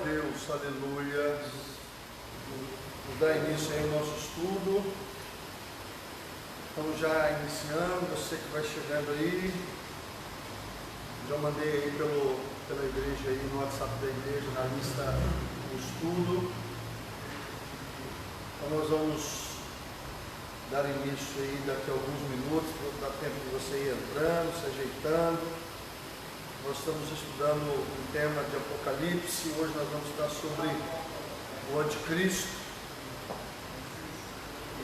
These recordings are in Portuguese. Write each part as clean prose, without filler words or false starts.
Deus, aleluia. Vamos dar início aí ao nosso estudo. Estamos já iniciando, você que vai chegando aí. Já mandei aí pela igreja aí, no WhatsApp da igreja, na lista do estudo. Então nós vamos dar início aí daqui a alguns minutos, para dar tempo de você ir entrando, se ajeitando. Nós estamos estudando um tema de Apocalipse. Hoje nós vamos estudar sobre o Anticristo.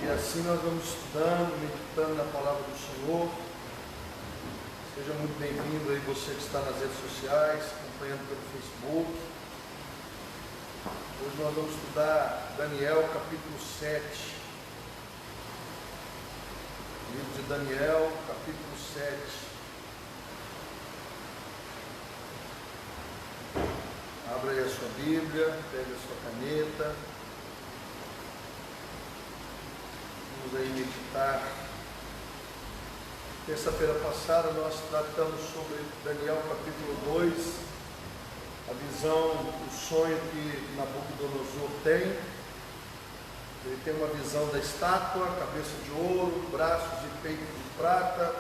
E assim nós vamos estudando, meditando na palavra do Senhor. Seja muito bem-vindo aí você que está nas redes sociais, acompanhando pelo Facebook. Hoje nós vamos estudar Daniel capítulo 7. Livro de Daniel capítulo 7. Abra aí a sua Bíblia, pegue a sua caneta. Vamos aí meditar. Terça-feira passada nós tratamos sobre Daniel capítulo 2, a visão, o sonho que Nabucodonosor tem. Ele tem uma visão da estátua, cabeça de ouro, braços e peito de prata,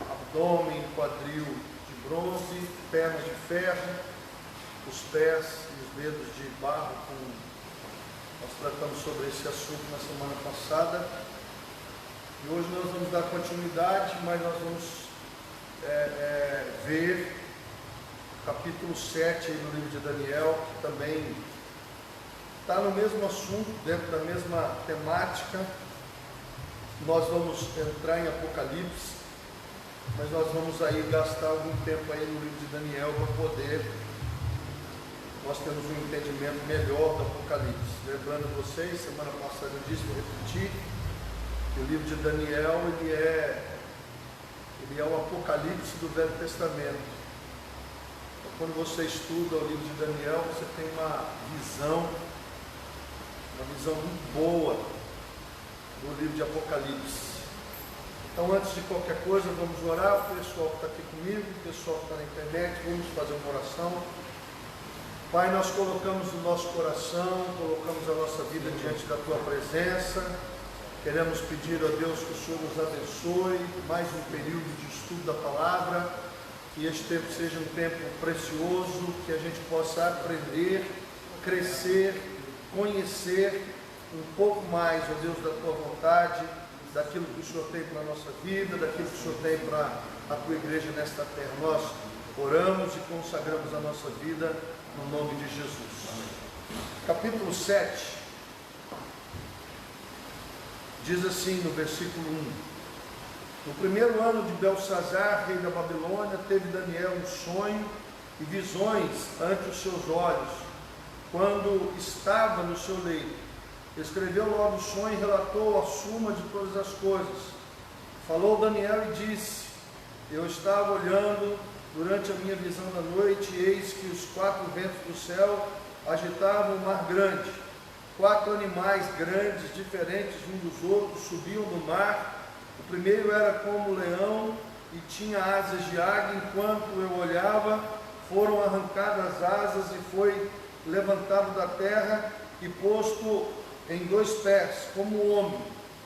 abdômen e quadril de bronze, pernas de ferro, os pés e os dedos de barro. Nós tratamos sobre esse assunto na semana passada. E hoje nós vamos dar continuidade, mas nós vamos ver o capítulo 7 aí no livro de Daniel, que também está no mesmo assunto, dentro da mesma temática. Nós vamos entrar em Apocalipse, mas nós vamos aí gastar algum tempo aí no livro de Daniel para poder nós temos um entendimento melhor do Apocalipse. Lembrando vocês, semana passada eu disse, vou repetir, que o livro de Daniel ele é o Apocalipse do Velho Testamento. Então, quando você estuda o livro de Daniel, você tem uma visão muito boa do livro de Apocalipse. Então, antes de qualquer coisa, vamos orar. O pessoal que está aqui comigo, o pessoal que está na internet, vamos fazer uma oração. Pai, nós colocamos o nosso coração, colocamos a nossa vida diante da Tua presença. Queremos pedir a Deus que o Senhor nos abençoe, mais um período de estudo da palavra, que este tempo seja um tempo precioso, que a gente possa aprender, crescer, conhecer um pouco mais, ó Deus, da Tua vontade, daquilo que o Senhor tem para a nossa vida, daquilo que o Senhor tem para a Tua igreja nesta terra. Nós oramos e consagramos a nossa vida no nome de Jesus. Capítulo 7 diz assim no versículo 1: No primeiro ano de Belsazar, rei da Babilônia, teve Daniel um sonho e visões ante os seus olhos, quando estava no seu leito. Escreveu logo o sonho e relatou a suma de todas as coisas. Falou Daniel e disse: Eu estava olhando durante a minha visão da noite, e eis que os 4 ventos do céu agitavam o mar grande. 4 animais grandes, diferentes uns dos outros, subiam do mar. O primeiro era como leão e tinha asas de águia. Enquanto eu olhava, foram arrancadas as asas e foi levantado da terra e posto em 2 pés, como homem,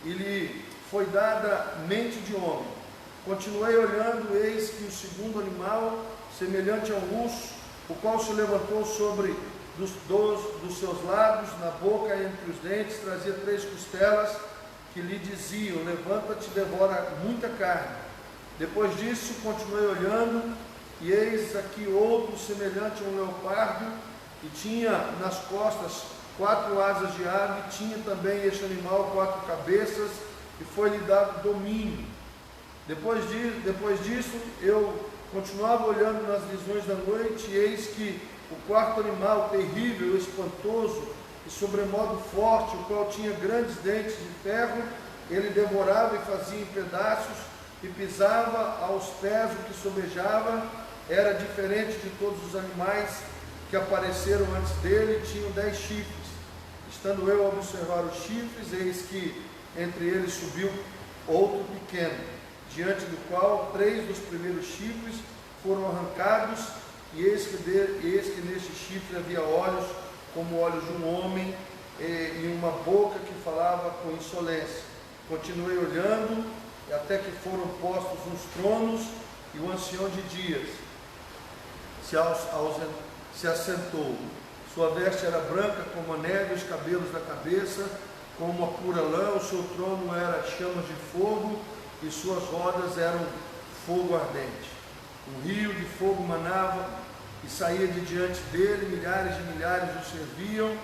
e lhe foi dada mente de homem. Continuei olhando, eis que o segundo animal, semelhante a um urso, o qual se levantou sobre dos seus lábios, na boca entre os dentes, trazia 3 costelas, que lhe diziam: Levanta-te, devora muita carne. Depois disso, continuei olhando, e eis aqui outro, semelhante a um leopardo, e tinha nas costas 4 asas de ave, tinha também este animal 4 cabeças, e foi-lhe dado domínio. Depois disso, eu continuava olhando nas visões da noite, e eis que o 4º animal, terrível, espantoso e sobremodo forte, o qual tinha grandes dentes de ferro, ele devorava e fazia em pedaços, e pisava aos pés o que sobejava. Era diferente de todos os animais que apareceram antes dele, tinham 10 chifres. Estando eu a observar os chifres, eis que entre eles subiu outro pequeno, diante do qual 3 dos primeiros chifres foram arrancados, e eis que neste chifre havia olhos como olhos de um homem, e uma boca que falava com insolência. Continuei olhando, até que foram postos uns tronos, e o ancião de dias se assentou. Sua veste era branca como a neve, os cabelos da cabeça como uma pura lã, o seu trono era chamas de fogo, e suas rodas eram fogo ardente. Um rio de fogo manava e saía de diante dele, milhares de milhares o serviam,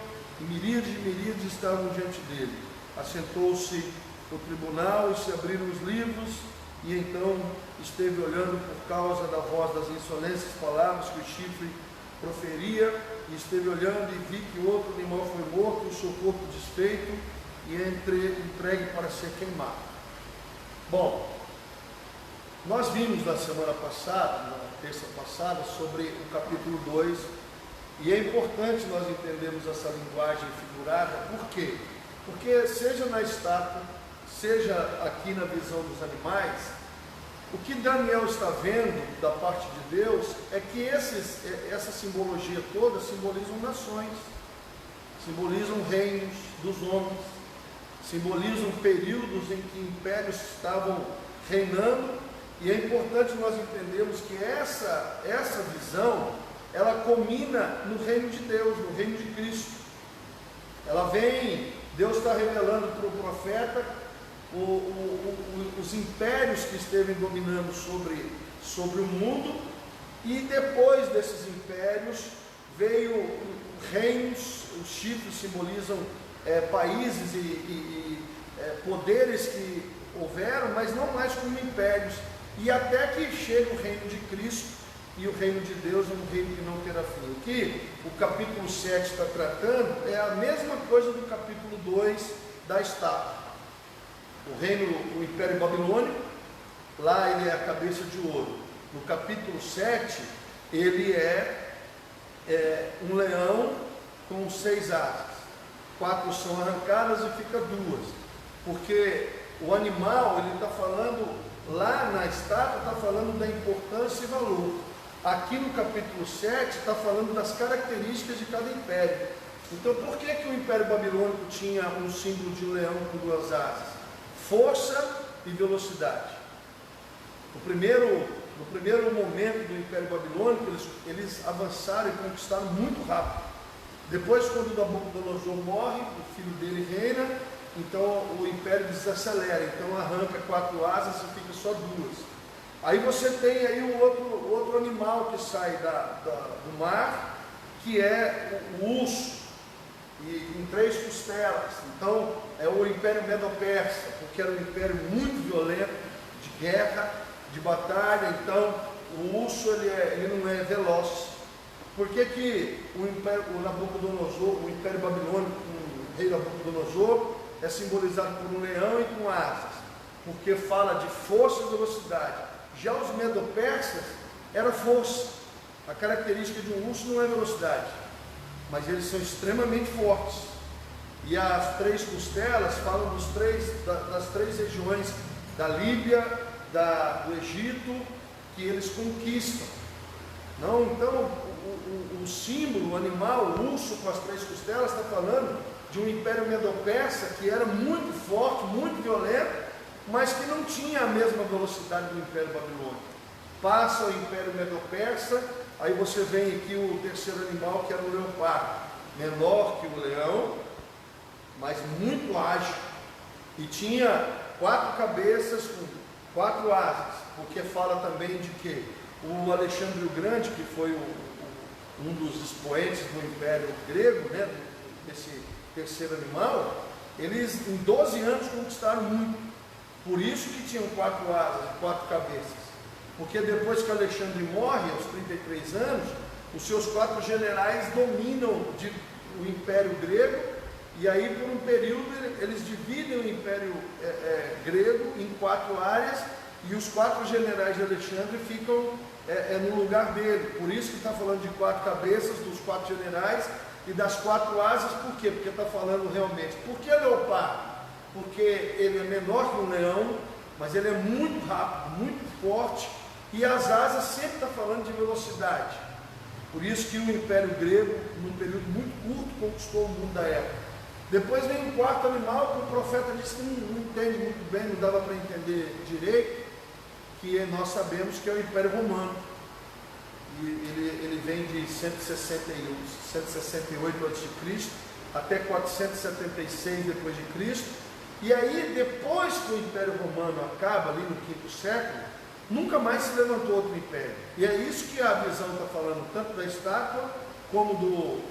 e miríades de miríades estavam diante dele. Assentou-se o tribunal e se abriram os livros, e então esteve olhando por causa da voz das insolentes palavras que o chifre proferia, e esteve olhando e vi que outro animal foi morto, o seu corpo desfeito, e entregue para ser queimado. Bom, nós vimos na semana passada, na terça passada, sobre o capítulo 2, e é importante nós entendermos essa linguagem figurada. Por quê? Porque seja na estátua, seja aqui na visão dos animais, o que Daniel está vendo da parte de Deus é que essa simbologia toda simbolizam nações, simbolizam reinos dos homens, simbolizam períodos em que impérios estavam reinando, e é importante nós entendermos que essa visão, ela culmina no reino de Deus, no reino de Cristo. Ela vem, Deus está revelando para o profeta os impérios que esteve dominando sobre o mundo, e depois desses impérios veio reinos. Os chifres simbolizam países e poderes que houveram, mas não mais como impérios, e até que chega o reino de Cristo, e o reino de Deus é um reino que não terá fim. O que o capítulo 7 está tratando é a mesma coisa do capítulo 2 da estátua. O Império Babilônico, lá ele é a cabeça de ouro. No capítulo 7, ele é um leão com 6 asas. 4 são arrancadas e fica 2. Porque o animal, ele está falando, lá na estátua, está falando da importância e valor. Aqui no capítulo 7, está falando das características de cada império. Então, por que o Império Babilônico tinha um símbolo de um leão com 2 asas? Força e velocidade. No primeiro momento do Império Babilônico, eles avançaram e conquistaram muito rápido. Depois, quando Nabucodonosor morre, o filho dele reina, então o império desacelera, então arranca 4 asas e fica só 2. Aí você tem aí um outro animal que sai do mar, que é o urso, e com 3 costelas. Então é o Império Medo-Persa, porque era um império muito violento, de guerra, de batalha. Então o urso ele não é veloz. Por que o Nabucodonosor, o Império Babilônico, o rei Nabucodonosor, é simbolizado por um leão e com asas? Porque fala de força e velocidade. Já os Medo-Persas era força. A característica de um urso não é velocidade, mas eles são extremamente fortes. E as 3 costelas falam das 3 regiões da Líbia, do Egito, que eles conquistam. Então o símbolo, o animal, o urso com as 3 costelas, está falando de um império medo-persa que era muito forte, muito violento, mas que não tinha a mesma velocidade do Império Babilônico. Passa o Império Medo-Persa, aí você vem aqui o terceiro animal, que era o leopardo, menor que o leão, mas muito ágil, e tinha 4 cabeças com 4 asas, porque fala também de que o Alexandre o Grande, que foi um dos expoentes do Império Grego, né, desse terceiro animal, eles em 12 anos conquistaram muito. Por isso que tinham 4 asas e 4 cabeças. Porque depois que Alexandre morre, aos 33 anos, os seus 4 generais dominam o Império Grego, e aí por um período eles dividem o Império Grego em 4 áreas, e os 4 generais de Alexandre ficam no lugar dele. Por isso que está falando de 4 cabeças, dos 4 generais, e das 4 asas. Por quê? Porque está falando realmente. Por que leopardo? Porque ele é menor que um leão, mas ele é muito rápido, muito forte, e as asas sempre está falando de velocidade. Por isso que o Império Grego, num período muito curto, conquistou o mundo da época. Depois vem um quarto animal que o profeta disse que não entende muito bem, não dava para entender direito, que nós sabemos que é o Império Romano. E ele vem de 168 a.C. até 476 depois de Cristo. E aí, depois que o Império Romano acaba, ali no quinto século, nunca mais se levantou outro império. E é isso que a visão está falando, tanto da estátua como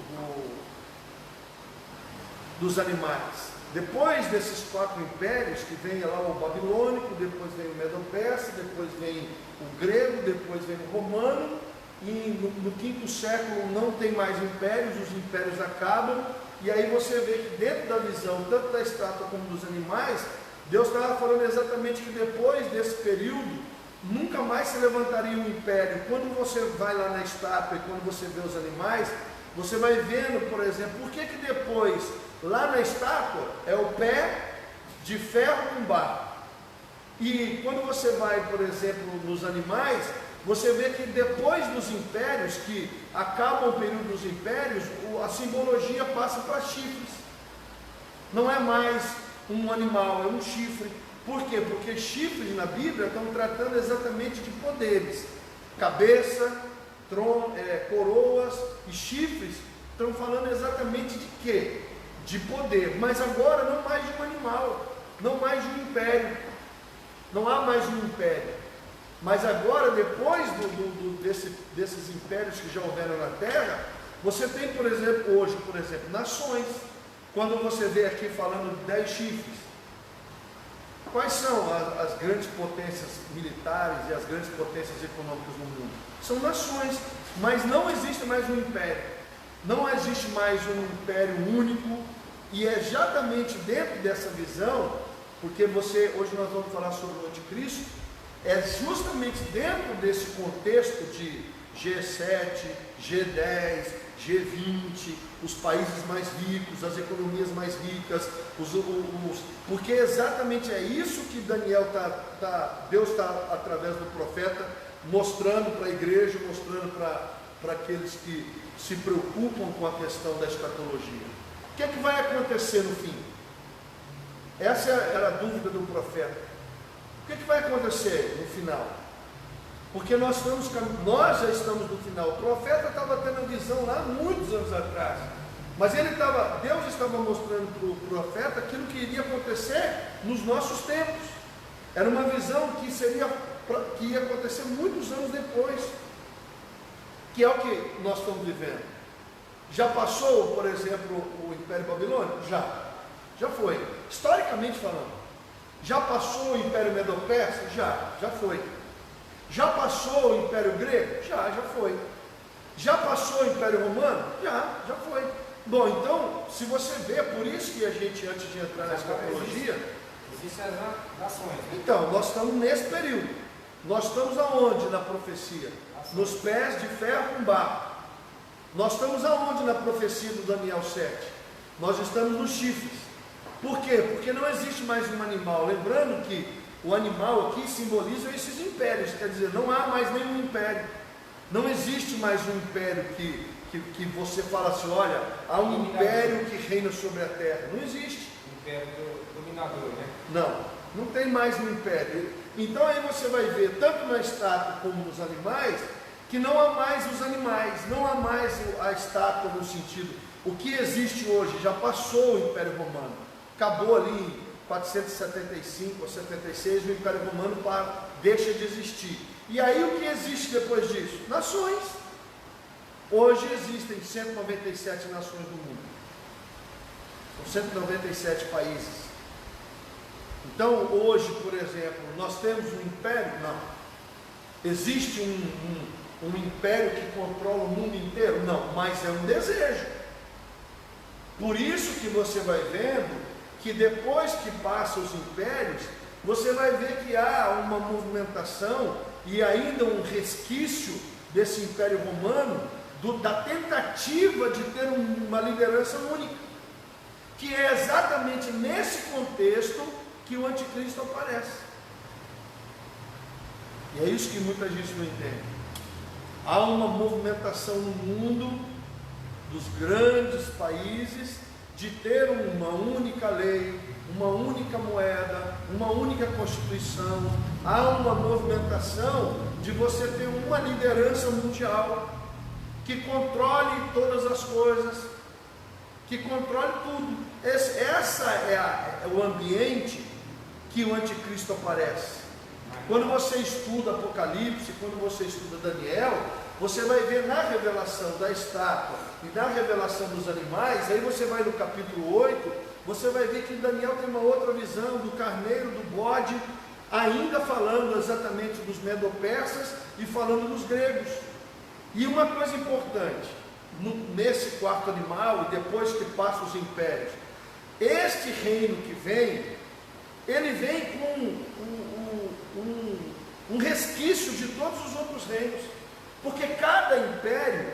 dos animais. Depois desses quatro impérios, que vem lá o babilônico, depois vem o medo-persa, depois vem o grego, depois vem o romano, e no quinto século não tem mais impérios, os impérios acabam, e aí você vê que dentro da visão, tanto da estátua como dos animais, Deus estava falando exatamente que depois desse período, nunca mais se levantaria um império. Quando você vai lá na estátua e quando você vê os animais, você vai vendo, por exemplo, por que depois, lá na estátua, é o pé de ferro com barro. E quando você vai, por exemplo, nos animais, você vê que depois dos impérios, que acabam o período dos impérios, a simbologia passa para chifres. Não é mais um animal, é um chifre. Por quê? Porque chifres na Bíblia estão tratando exatamente de poderes. Cabeça, coroas e chifres estão falando exatamente de quê? De poder. Mas agora não mais de um animal, não mais de um império. Não há mais um império. Mas agora, depois desses impérios que já houveram na Terra, você tem, por exemplo, hoje, nações. Quando você vê aqui falando de 10 chifres, quais são as grandes potências militares e as grandes potências econômicas no mundo? São nações, mas não existe mais um império. Não existe mais um império único, e é exatamente dentro dessa visão, porque hoje nós vamos falar sobre o anticristo, é justamente dentro desse contexto de G7, G10, G20, os países mais ricos, as economias mais ricas, porque exatamente é isso que Deus está, através do profeta, mostrando para a igreja, mostrando para aqueles que se preocupam com a questão da escatologia. O que é que vai acontecer no fim? Essa era a dúvida do profeta. O que é que vai acontecer no final? Porque nós já estamos no final. O profeta estava tendo a visão lá muitos anos atrás, mas Deus estava mostrando para o profeta aquilo que iria acontecer nos nossos tempos. Era uma visão que ia acontecer muitos anos depois, que é o que nós estamos vivendo. Já passou, por exemplo, o Império Babilônico? Já foi, historicamente falando. Já passou o Império Medo-Persa? Já foi. Já passou o Império Grego? Já foi. Já passou o Império Romano? Já foi. Bom, então, se você vê, por isso que a gente, antes de entrar na escatologia, existem as nações, né? Então, nós estamos nesse período. Nós estamos aonde na profecia? Nos pés de ferro com barro. Nós estamos aonde na profecia do Daniel 7? Nós estamos nos chifres. Por quê? Porque não existe mais um animal. Lembrando que o animal aqui simboliza esses impérios, quer dizer, não há mais nenhum império. Não existe mais um império que você fala assim, olha, há um império que reina sobre a terra. Não existe. Império dominador, né? Não tem mais um império. Então aí você vai ver, tanto na estátua como nos animais, que não há mais os animais, não há mais a estátua no sentido, o que existe hoje, já passou o Império Romano. Acabou ali em 475 ou 76, o Império Romano deixa de existir. E aí o que existe depois disso? Nações. Hoje existem 197 nações no mundo. São 197 países. Então hoje, por exemplo, nós temos um império? Não. Existe um império que controla o mundo inteiro? Não, mas é um desejo. Por isso que você vai vendo que depois que passam os impérios, você vai ver que há uma movimentação e ainda um resquício desse Império Romano, da tentativa de ter uma liderança única, que é exatamente nesse contexto que o anticristo aparece. E é isso que muita gente não entende. Há uma movimentação no mundo dos grandes países de ter uma única lei, uma única moeda, uma única constituição. Há uma movimentação de você ter uma liderança mundial que controle todas as coisas, que controle tudo. Essa é o ambiente que o anticristo aparece. Quando você estuda Apocalipse, quando você estuda Daniel, você vai ver na revelação da estátua e na revelação dos animais. Aí você vai no capítulo 8, você vai ver que Daniel tem uma outra visão do carneiro, do bode, ainda falando exatamente dos medo-persas e falando dos gregos. E uma coisa importante, nesse quarto animal, e depois que passa os impérios, este reino que vem, ele vem com um resquício de todos os outros reinos, porque cada império,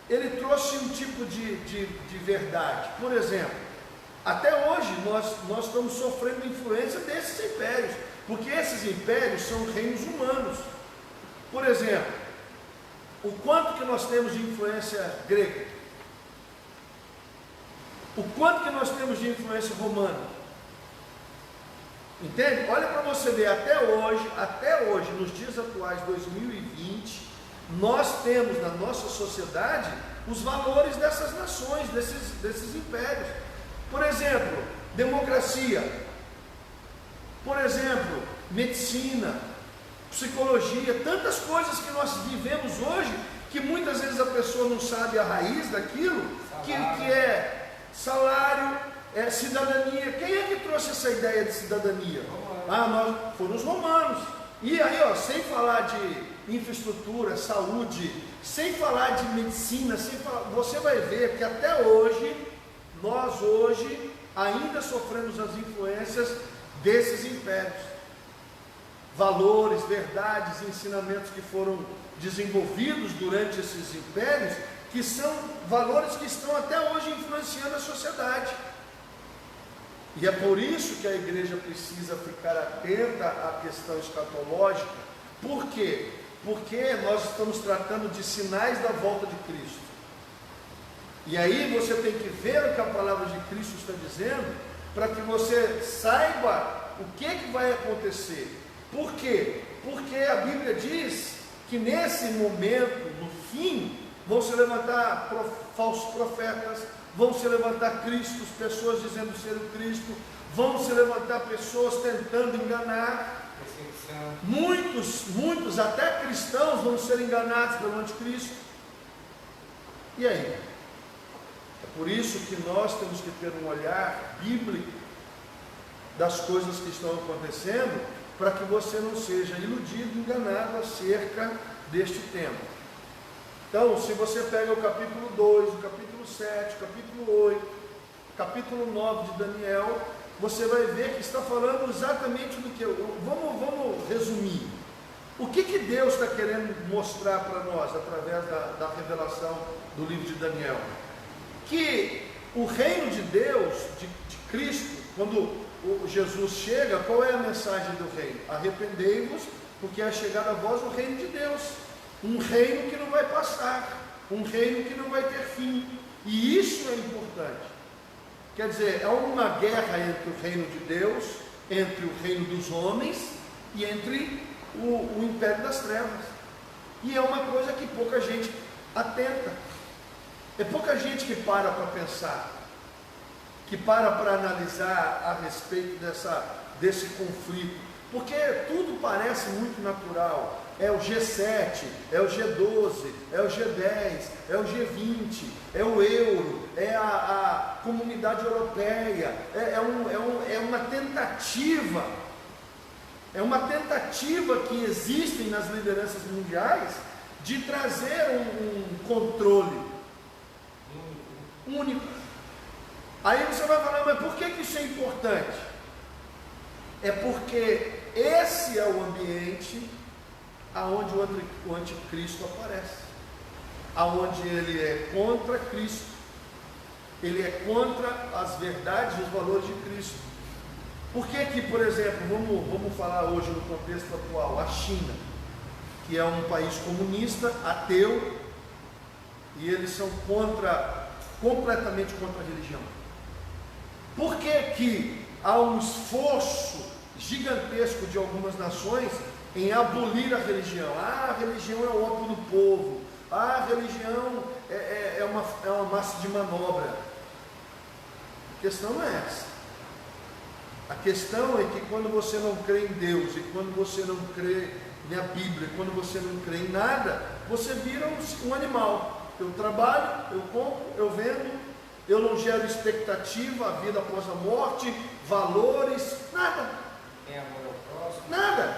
ele trouxe um tipo de verdade. Por exemplo, até hoje nós estamos sofrendo influência desses impérios, porque esses impérios são reinos humanos. Por exemplo, o quanto que nós temos de influência grega, o quanto que nós temos de influência romana, entende? Olha para você ver, até hoje, nos dias atuais, 2020, nós temos na nossa sociedade os valores dessas nações, desses impérios. Por exemplo, democracia, por exemplo, medicina, psicologia, tantas coisas que nós vivemos hoje, que muitas vezes a pessoa não sabe a raiz daquilo, que é salário, é cidadania. Quem é que trouxe essa ideia de cidadania? Foram os romanos. E aí, sem falar de infraestrutura, saúde, sem falar de medicina, você vai ver que até hoje, nós hoje ainda sofremos as influências desses impérios. Valores, verdades, ensinamentos que foram desenvolvidos durante esses impérios, que são valores que estão até hoje influenciando a sociedade. E é por isso que a igreja precisa ficar atenta à questão escatológica. Por quê? Porque nós estamos tratando de sinais da volta de Cristo. E aí você tem que ver o que a palavra de Cristo está dizendo, para que você saiba o que vai acontecer. Por quê? Porque a Bíblia diz que nesse momento, no fim, vão se levantar falsos profetas, vão se levantar cristos, pessoas dizendo ser o Cristo, vão se levantar pessoas tentando enganar. Muitos, até cristãos, vão ser enganados pelo anticristo. E aí? É por isso que nós temos que ter um olhar bíblico das coisas que estão acontecendo, para que você não seja iludido, enganado acerca deste tema. Então, se você pega o capítulo 2, o capítulo 7, o capítulo 8, capítulo 9 de Daniel, você vai ver que está falando exatamente do que... Vamos resumir. O que Deus está querendo mostrar para nós, através da revelação do livro de Daniel? Que o reino de Deus, de Cristo, quando Jesus chega, qual é a mensagem do reino? Arrependei-vos, porque é chegado a vós o reino de Deus. Um reino que não vai passar, um reino que não vai ter fim. E isso é importante. Quer dizer, é uma guerra entre o reino de Deus, entre o reino dos homens e entre o império das trevas. E é uma coisa que pouca gente atenta. É pouca gente que para pensar, que para analisar a respeito desse conflito, porque tudo parece muito natural. É o G7, é o G12, é o G10, é o G20, é o euro, é a comunidade europeia, é uma tentativa, que existe nas lideranças mundiais de trazer um controle único. Aí você vai falar, mas por que isso é importante? É porque esse é o ambiente aonde o anticristo aparece, aonde ele é contra Cristo, ele é contra as verdades e os valores de Cristo. Por que, por exemplo, vamos falar hoje no contexto atual, a China. que é um país comunista, ateu, e eles são completamente contra a religião. Por que que há um esforço gigantesco de algumas nações em abolir a religião? A religião é o ópio do povo, a religião é uma massa de manobra. A questão não é essa. A questão é que quando você não crê em Deus, e quando você não crê na Bíblia, quando você não crê em nada, você vira um animal. Eu trabalho, eu compro, eu vendo, eu não gero expectativa, a vida após a morte, valores, nada. Tem amor ao próximo. Nada.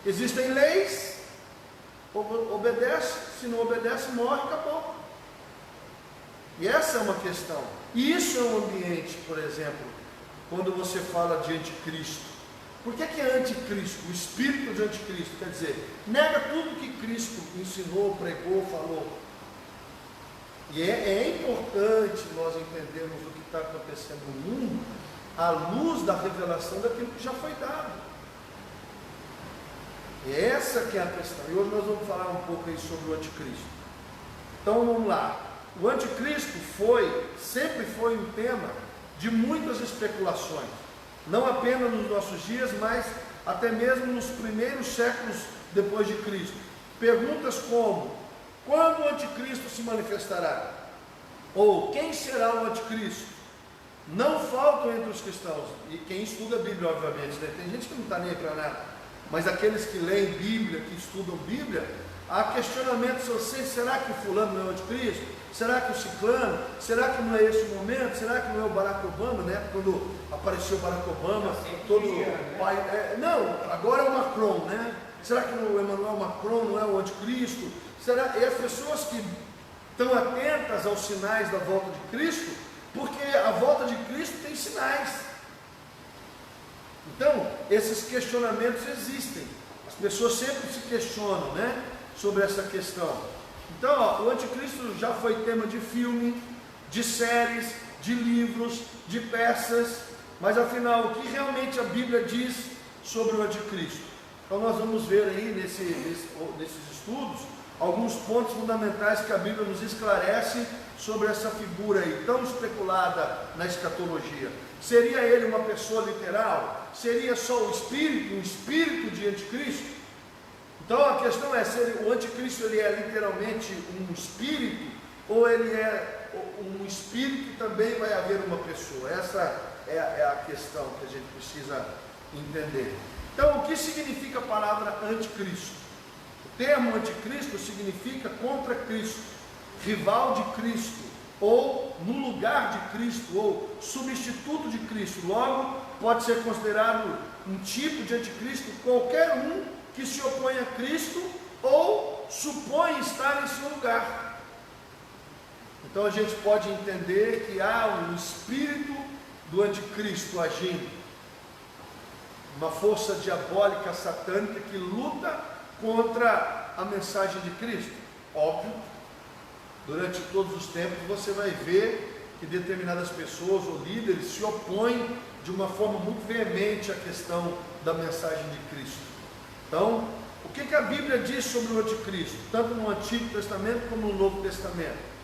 Existem leis, obedece, se não obedece, morre, acabou. E essa é uma questão. E isso é um ambiente, por exemplo, quando você fala de anticristo. Por que é anticristo? O espírito de anticristo, quer dizer, nega tudo que Cristo ensinou, pregou, falou. E é importante nós entendermos o que está acontecendo no mundo à luz da revelação daquilo que já foi dado. E essa que é a questão. E hoje nós vamos falar um pouco aí sobre o anticristo. Então vamos lá. O anticristo sempre foi um tema de muitas especulações. Não apenas nos nossos dias, mas até mesmo nos primeiros séculos depois de Cristo. Perguntas como: quando o anticristo se manifestará? Ou quem será o anticristo? Não faltam entre os cristãos, e quem estuda a Bíblia, obviamente, né? Tem gente que não está nem aí para nada, mas aqueles que leem Bíblia, que estudam Bíblia, há questionamentos assim: será que o fulano não é o anticristo? Será que o ciclano? Será que não é esse o momento? Será que não é o Barack Obama, né? Quando apareceu o Barack Obama, todo pai, não, agora é o Macron, né? Será que o Emmanuel Macron não é o anticristo? Será? E as pessoas que estão atentas aos sinais da volta de Cristo, porque a volta de Cristo tem sinais. Então, esses questionamentos existem. As pessoas sempre se questionam, né, sobre essa questão. Então, o anticristo já foi tema de filme, de séries, de livros, de peças, mas afinal, o que realmente a Bíblia diz sobre o anticristo? Então nós vamos ver aí nesses estudos alguns pontos fundamentais que a Bíblia nos esclarece sobre essa figura aí tão especulada na escatologia. Seria ele uma pessoa literal? Seria só um espírito de anticristo? Então a questão é, se o anticristo ele é literalmente um espírito, ou ele é um espírito e também vai haver uma pessoa? Essa é a questão que a gente precisa entender. Então, o que significa a palavra anticristo? O termo anticristo significa contra Cristo, rival de Cristo, ou no lugar de Cristo, ou substituto de Cristo. Logo, pode ser considerado um tipo de anticristo qualquer um que se opõe a Cristo ou supõe estar em seu lugar. Então a gente pode entender que há um espírito do anticristo agindo, uma força diabólica satânica que luta contra a mensagem de Cristo. Óbvio, durante todos os tempos você vai ver que determinadas pessoas ou líderes se opõem de uma forma muito veemente à questão da mensagem de Cristo. Então, o que a Bíblia diz sobre o anticristo, tanto no Antigo Testamento como no Novo Testamento?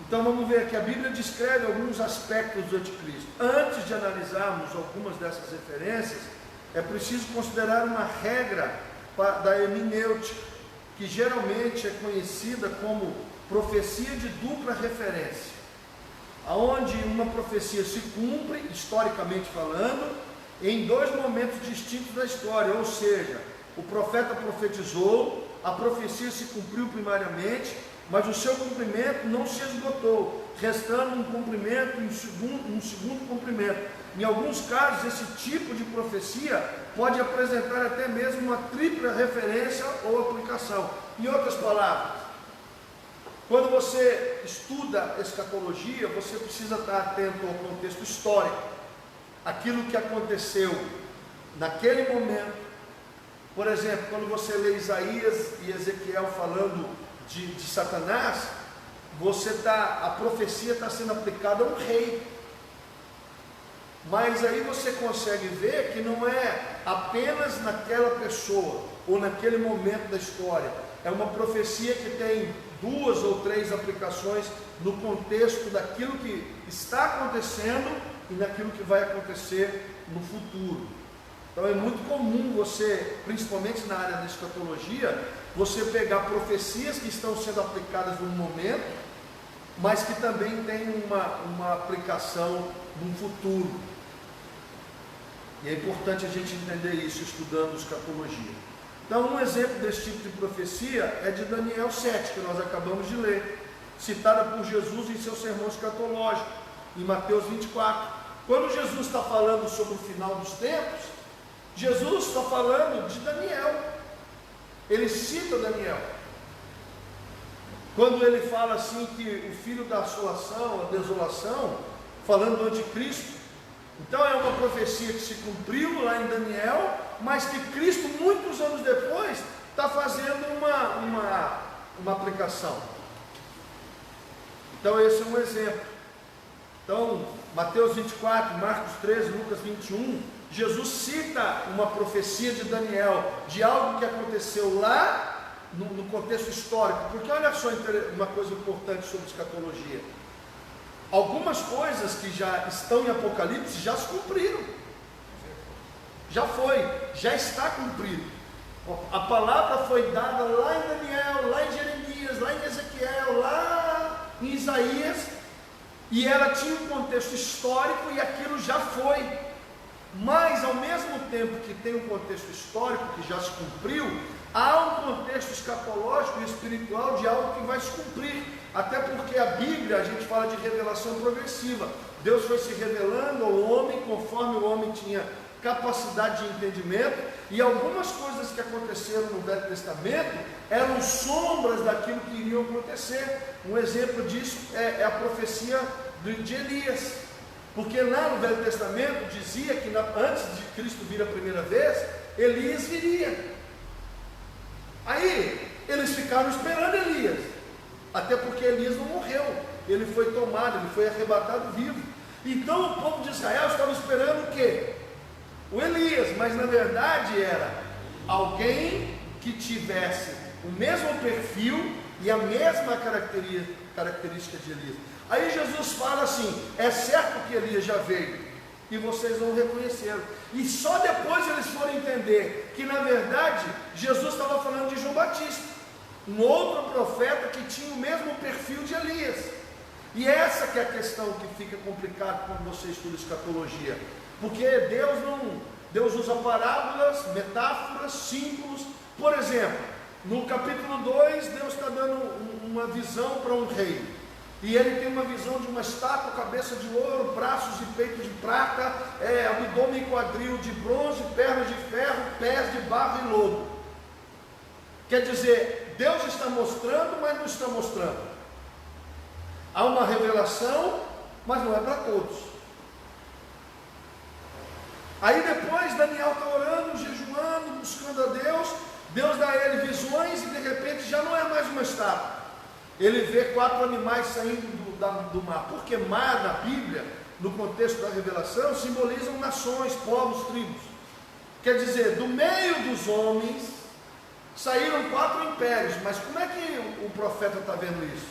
Então vamos ver que a Bíblia descreve alguns aspectos do anticristo. Antes de analisarmos algumas dessas referências, é preciso considerar uma regra da hermenêutica, que geralmente é conhecida como profecia de dupla referência, aonde uma profecia se cumpre, historicamente falando, em dois momentos distintos da história. Ou seja, o profeta profetizou, a profecia se cumpriu primariamente, mas o seu cumprimento não se esgotou, restando um cumprimento, um segundo cumprimento. Em alguns casos, esse tipo de profecia pode apresentar até mesmo uma tripla referência ou aplicação. Em outras palavras, quando você estuda escatologia, você precisa estar atento ao contexto histórico, aquilo que aconteceu naquele momento. Por exemplo, quando você lê Isaías e Ezequiel falando de Satanás, a profecia está sendo aplicada a um rei. Mas aí você consegue ver que não é apenas naquela pessoa ou naquele momento da história. É uma profecia que tem 2 ou 3 aplicações no contexto daquilo que está acontecendo e naquilo que vai acontecer no futuro. Então é muito comum você, principalmente na área da escatologia, você pegar profecias que estão sendo aplicadas no momento, mas que também tem uma aplicação no futuro. E é importante a gente entender isso estudando escatologia. Então, um exemplo desse tipo de profecia é de Daniel 7, que nós acabamos de ler, citada por Jesus em seu sermão escatológico, em Mateus 24. Quando Jesus está falando sobre o final dos tempos, Jesus está falando de Daniel. Ele cita Daniel. Quando ele fala assim que o filho da assolação, a desolação, falando do anticristo, então é uma profecia que se cumpriu lá em Daniel, mas que Cristo, muitos anos depois, está fazendo uma aplicação. Então esse é um exemplo. Então, Mateus 24, Marcos 13, Lucas 21, Jesus cita uma profecia de Daniel, de algo que aconteceu lá no contexto histórico, porque olha só uma coisa importante sobre escatologia. Algumas coisas que já estão em Apocalipse já se cumpriram. Já foi, já está cumprido. A palavra foi dada lá em Daniel, lá em Jeremias, lá em Ezequiel, lá em Isaías, e ela tinha um contexto histórico e aquilo já foi. Mas ao mesmo tempo que tem um contexto histórico que já se cumpriu, há um contexto escatológico e espiritual de algo que vai se cumprir. Até porque a Bíblia, a gente fala de revelação progressiva. Deus foi se revelando ao homem conforme o homem tinha capacidade de entendimento, e algumas coisas que aconteceram no Velho Testamento eram sombras daquilo que iriam acontecer. Um exemplo disso é a profecia de Elias, porque lá no Velho Testamento dizia que antes de Cristo vir a primeira vez, Elias viria. Aí eles ficaram esperando Elias, até porque Elias não morreu, ele foi tomado, ele foi arrebatado vivo. Então o povo de Israel estava esperando o quê? O Elias, mas na verdade era alguém que tivesse o mesmo perfil e a mesma característica de Elias. Aí Jesus fala assim: é certo que Elias já veio e vocês não reconheceram. E só depois eles foram entender que na verdade Jesus estava falando de João Batista, um outro profeta que tinha o mesmo perfil de Elias. E essa que é a questão que fica complicada quando você estuda escatologia, porque Deus usa parábolas, metáforas, símbolos. Por exemplo, no capítulo 2, Deus está dando uma visão para um rei, e ele tem uma visão de uma estátua, cabeça de ouro, braços e peito de prata, abdômen e quadril de bronze, pernas de ferro, pés de barro e lodo. Quer dizer, Deus está mostrando, mas não está mostrando. Há uma revelação, mas não é para todos. Aí depois Daniel está orando, jejuando, buscando a Deus. Deus dá a ele visões e de repente já não é mais uma estátua. Ele vê 4 animais saindo do mar. Porque mar na Bíblia, no contexto da revelação, simbolizam nações, povos, tribos. Quer dizer, do meio dos homens saíram 4 impérios. Mas como é que o profeta está vendo isso?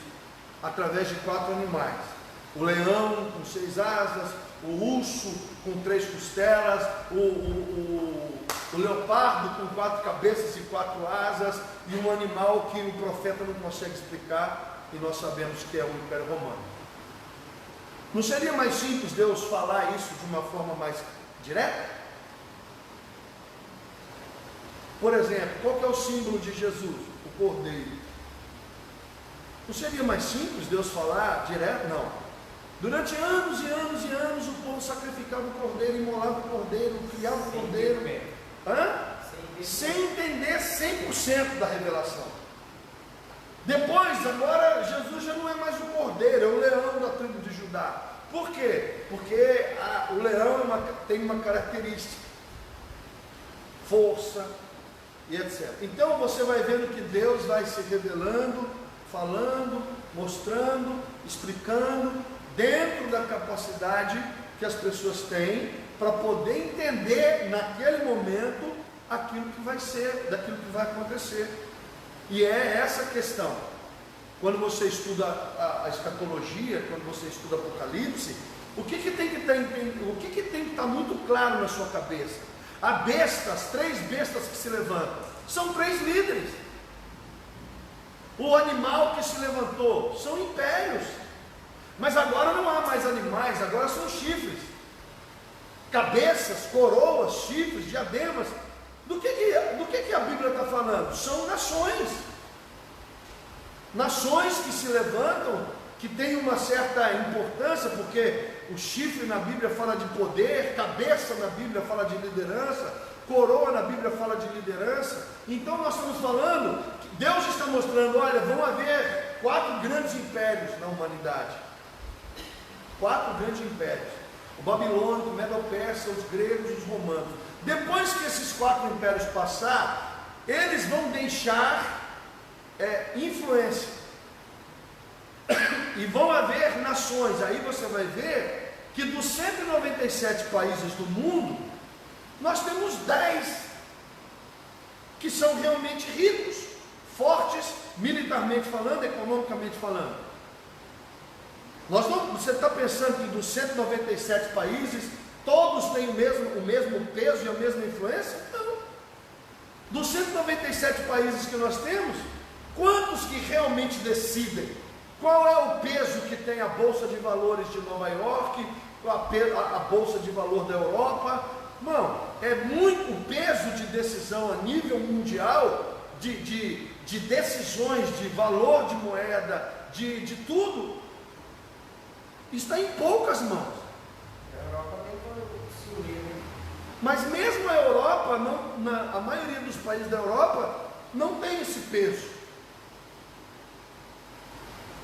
Através de 4 animais: o leão com 6 asas, o urso com 3 costelas, o leopardo com 4 cabeças e 4 asas, e um animal que o profeta não consegue explicar, e nós sabemos que é o Império Romano. Não seria mais simples Deus falar isso de uma forma mais direta? Por exemplo, qual que é o símbolo de Jesus? O cordeiro. Não seria mais simples Deus falar direto? Não. Durante anos e anos e anos o povo sacrificava o cordeiro, imolava o cordeiro, criava o cordeiro, sem entender 100% da revelação. Depois, agora, Jesus já não é mais o cordeiro, é o leão da tribo de Judá. Por quê? Porque o leão tem uma característica: força e etc. Então você vai vendo que Deus vai se revelando, falando, mostrando, explicando, dentro da capacidade que as pessoas têm para poder entender naquele momento aquilo que vai ser, daquilo que vai acontecer. E é essa questão. Quando você estuda a escatologia, quando você estuda Apocalipse, o que tem que estar muito claro na sua cabeça? A besta, as 3 bestas que se levantam, são 3 líderes. O animal que se levantou são impérios. Mas agora não há mais animais, agora são chifres. Cabeças, coroas, chifres, diademas. Do que a Bíblia está falando? São nações. Nações que se levantam, que têm uma certa importância, porque o chifre na Bíblia fala de poder, cabeça na Bíblia fala de liderança, coroa na Bíblia fala de liderança. Então nós estamos falando, Deus está mostrando, olha, vão haver 4 grandes impérios na humanidade. 4 grandes impérios: o babilônico, o medo-persa, os gregos e os romanos. Depois que esses 4 impérios passar, eles vão deixar influência, e vão haver nações. Aí você vai ver que dos 197 países do mundo, nós temos 10 que são realmente ricos, fortes, militarmente falando, economicamente falando. Você está pensando que dos 197 países, todos têm o mesmo peso e a mesma influência? Não. Dos 197 países que nós temos, quantos que realmente decidem? Qual é o peso que tem a Bolsa de Valores de Nova York, a Bolsa de Valor da Europa? Não, é muito o peso de decisão a nível mundial, de decisões, de valor de moeda, de tudo, está em poucas mãos. A Europa nem se uniu, né? Mas mesmo a Europa, a maioria dos países da Europa não tem esse peso.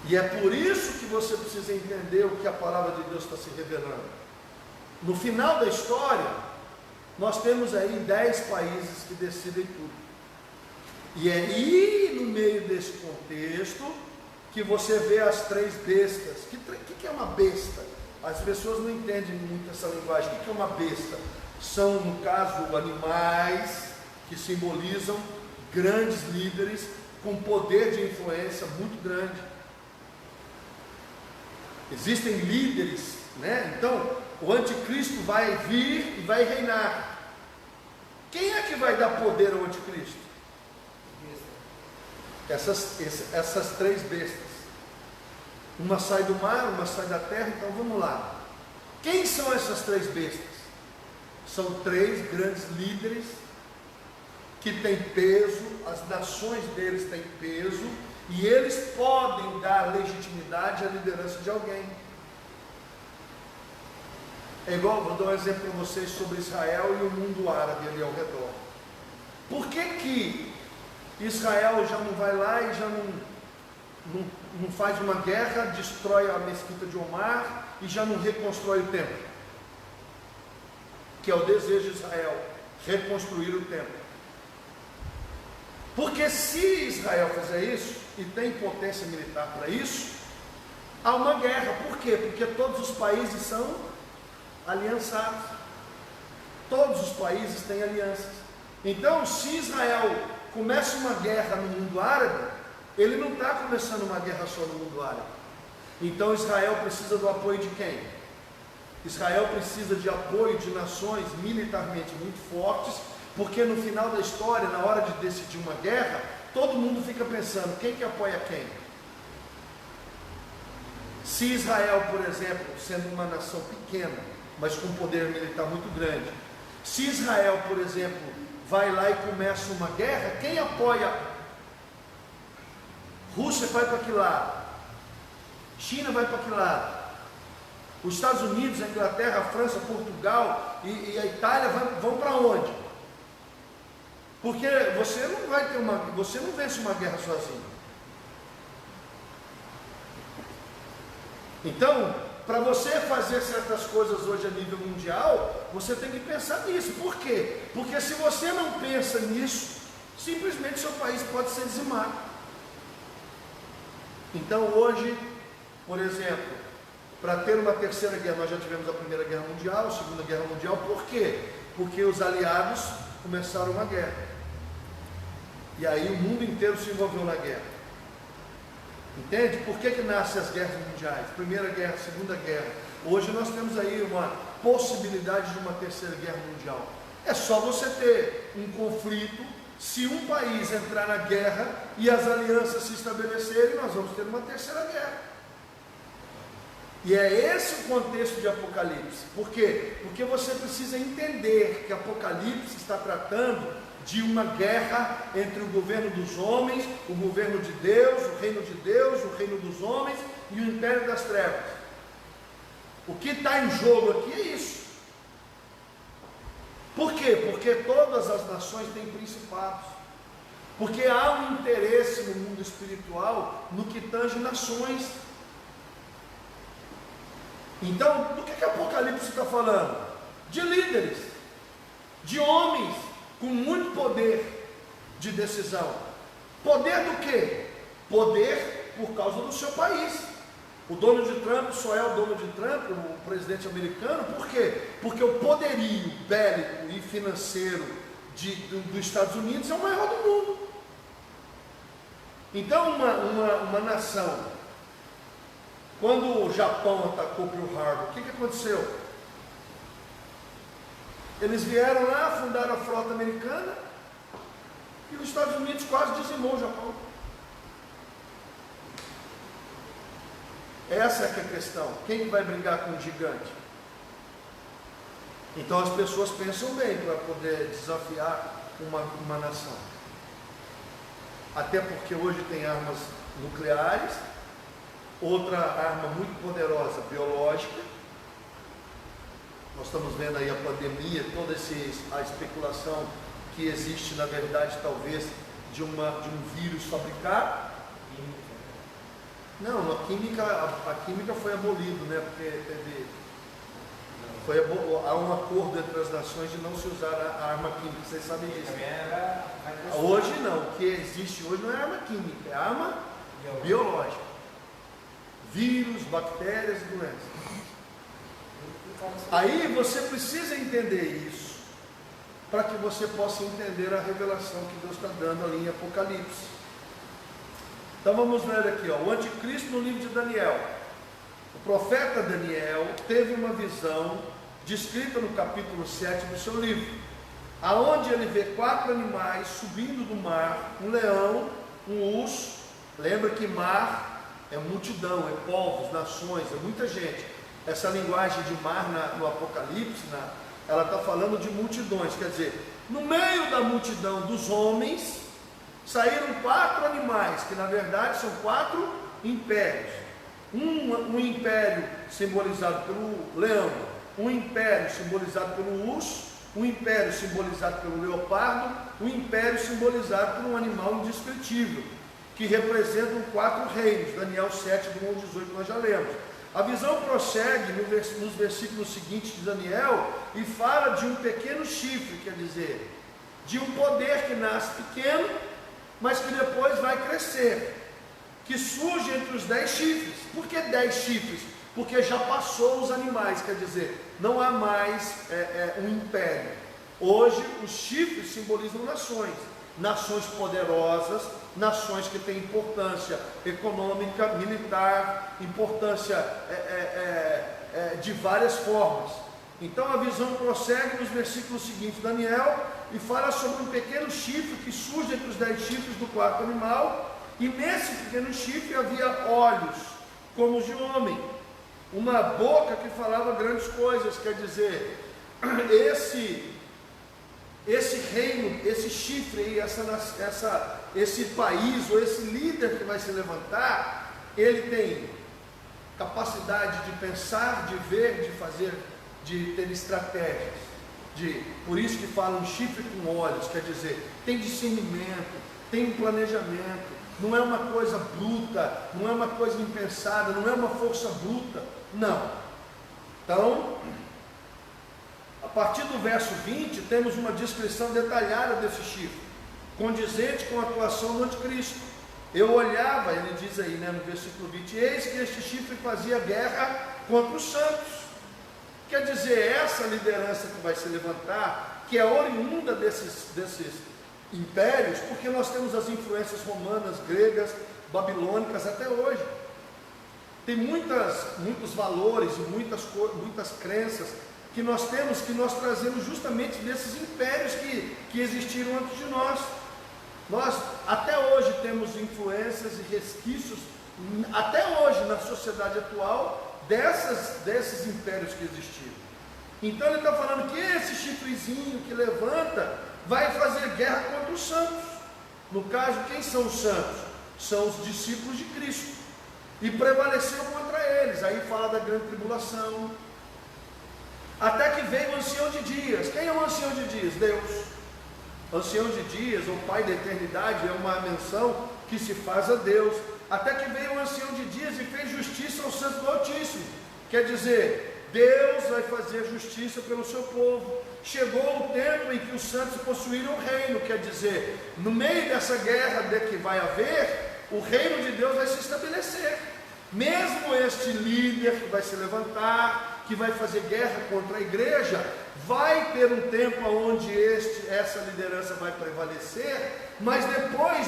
E é por isso que você precisa entender o que a palavra de Deus está se revelando. No final da história, nós temos aí 10 países que decidem tudo. E é aí, no meio desse contexto, que você vê as 3 bestas. O que é uma besta? As pessoas não entendem muito essa linguagem. O que é uma besta? São, no caso, animais que simbolizam grandes líderes com poder de influência muito grande. Existem líderes, né? Então, o anticristo vai vir e vai reinar. Quem é que vai dar poder ao anticristo? Essas 3 bestas. Uma sai do mar, uma sai da terra. Então vamos lá. Quem são essas 3 bestas? São 3 grandes líderes que têm peso, as nações deles têm peso, e eles podem dar legitimidade à liderança de alguém. É igual, vou dar um exemplo para vocês sobre Israel e o mundo árabe ali ao redor. Por que Israel já não vai lá e já não faz uma guerra, destrói a mesquita de Omar e já não reconstrói o templo? Que é o desejo de Israel, reconstruir o templo. Porque se Israel fizer isso, e tem potência militar para isso, há uma guerra. Por quê? Porque todos os países são aliançados. Todos os países têm alianças. Então, se Israel começa uma guerra no mundo árabe, ele não está começando uma guerra só no mundo árabe. Então Israel precisa do apoio de quem? Israel precisa de apoio de nações militarmente muito fortes, porque no final da história, na hora de decidir uma guerra, todo mundo fica pensando, quem que apoia quem? Se Israel, por exemplo, sendo uma nação pequena, mas com poder militar muito grande, se Israel, por exemplo, vai lá e começa uma guerra, quem apoia? Rússia vai para que lado? China vai para que lado? Os Estados Unidos, a Inglaterra, a França, Portugal e a Itália vão para onde? Porque você não vence uma guerra sozinho. Então, para você fazer certas coisas hoje a nível mundial, você tem que pensar nisso. Por quê? Porque se você não pensa nisso, simplesmente seu país pode ser dizimado. Então hoje, por exemplo, para ter uma terceira guerra. Nós já tivemos a Primeira Guerra Mundial, a Segunda Guerra Mundial. Por quê? Porque os aliados começaram uma guerra. E aí o mundo inteiro se envolveu na guerra. Entende? Por que nascem as guerras mundiais? Primeira Guerra, Segunda Guerra. Hoje nós temos aí uma possibilidade de uma terceira guerra mundial. É só você ter um conflito. Se um país entrar na guerra e as alianças se estabelecerem, nós vamos ter uma terceira guerra. E é esse o contexto de Apocalipse. Por quê? Porque você precisa entender que Apocalipse está tratando de uma guerra entre o governo dos homens, o governo de Deus, o reino de Deus, o reino dos homens e o império das trevas. O que está em jogo aqui é isso. Por quê? Porque todas as nações têm principados. Porque há um interesse no mundo espiritual no que tange nações. Então, do que Apocalipse está falando? De líderes, de homens com muito poder de decisão. Poder do quê? Poder por causa do seu país. O Donald Trump só é o Donald Trump, o presidente americano, por quê? Porque o poderio bélico e financeiro dos Estados Unidos é o maior do mundo. Então, uma nação, quando o Japão atacou Pearl Harbor, o que aconteceu? Eles vieram lá, fundaram a frota americana, e os Estados Unidos quase dizimou o Japão. Essa é que é a questão. Quem que vai brigar com o gigante? Então as pessoas pensam bem para poder desafiar uma nação. Até porque hoje tem armas nucleares, outra arma muito poderosa, biológica. Nós estamos vendo aí a pandemia, toda a especulação que existe, na verdade, talvez, de um vírus fabricado. Não, a química foi abolido, né? Porque há um acordo entre as nações de não se usar a arma química, vocês sabem disso. Hoje não, o que existe hoje não é arma química, é arma biológica. Vírus, bactérias e doenças. Aí você precisa entender isso, para que você possa entender a revelação que Deus está dando ali em Apocalipse. Então vamos ler aqui, o anticristo no livro de Daniel. O profeta Daniel teve uma visão descrita no capítulo 7 do seu livro, aonde ele vê 4 animais subindo do mar, um leão, um urso. Lembra que mar é multidão, é povos, nações, é muita gente. Essa linguagem de mar no Apocalipse, ela está falando de multidões, quer dizer, no meio da multidão dos homens, saíram 4 animais, que na verdade são 4 impérios. Um império simbolizado pelo leão, um império simbolizado pelo urso, um império simbolizado pelo leopardo, um império simbolizado por um animal indescritível, que representam 4 reinos. Daniel 7, do 1 ao 18, nós já lemos. A visão prossegue nos versículos seguintes de Daniel e fala de um pequeno chifre, quer dizer, de um poder que nasce pequeno, mas que depois vai crescer, que surge entre os 10 chifres. Por que 10 chifres? Porque já passou os animais, quer dizer, não há mais um império. Hoje os chifres simbolizam nações, nações poderosas, nações que têm importância econômica, militar, importância de várias formas. Então a visão prossegue nos versículos seguintes, Daniel, e fala sobre um pequeno chifre que surge entre os 10 chifres do 4º animal, e nesse pequeno chifre havia olhos como os de homem, uma boca que falava grandes coisas, quer dizer, esse reino, esse chifre, esse país, ou esse líder que vai se levantar, ele tem capacidade de pensar, de ver, de fazer, de ter estratégias, por isso que falam chifre com olhos, quer dizer, tem discernimento, tem um planejamento, não é uma coisa bruta, não é uma coisa impensada, não é uma força bruta, não. Então, a partir do verso 20, temos uma descrição detalhada desse chifre, condizente com a atuação do anticristo. Eu olhava, ele diz aí, né, no versículo 20, eis que este chifre fazia guerra contra os santos. Quer dizer, essa liderança que vai se levantar, que é oriunda desses impérios, porque nós temos as influências romanas, gregas, babilônicas até hoje. Tem muitos valores e muitas crenças que nós temos, que nós trazemos justamente desses impérios que existiram antes de nós. Nós até hoje temos influências e resquícios, até hoje na sociedade atual, desses impérios que existiram. Então ele está falando que esse chifrezinho que levanta vai fazer guerra contra os santos. No caso, quem são os santos? São os discípulos de Cristo. E prevaleceu contra eles. Aí fala da grande tribulação. Até que veio o ancião de dias. Quem é o ancião de dias? Deus. Ancião de dias, ou Pai da eternidade, é uma menção que se faz a Deus. Até que veio o ancião de dias e fez justiça ao santo do Altíssimo. Quer dizer, Deus vai fazer justiça pelo seu povo. Chegou o tempo em que os santos possuíram o reino. Quer dizer, no meio dessa guerra que vai haver, o reino de Deus vai se estabelecer. Mesmo este líder que vai se levantar, que vai fazer guerra contra a igreja, vai ter um tempo onde essa liderança vai prevalecer, mas depois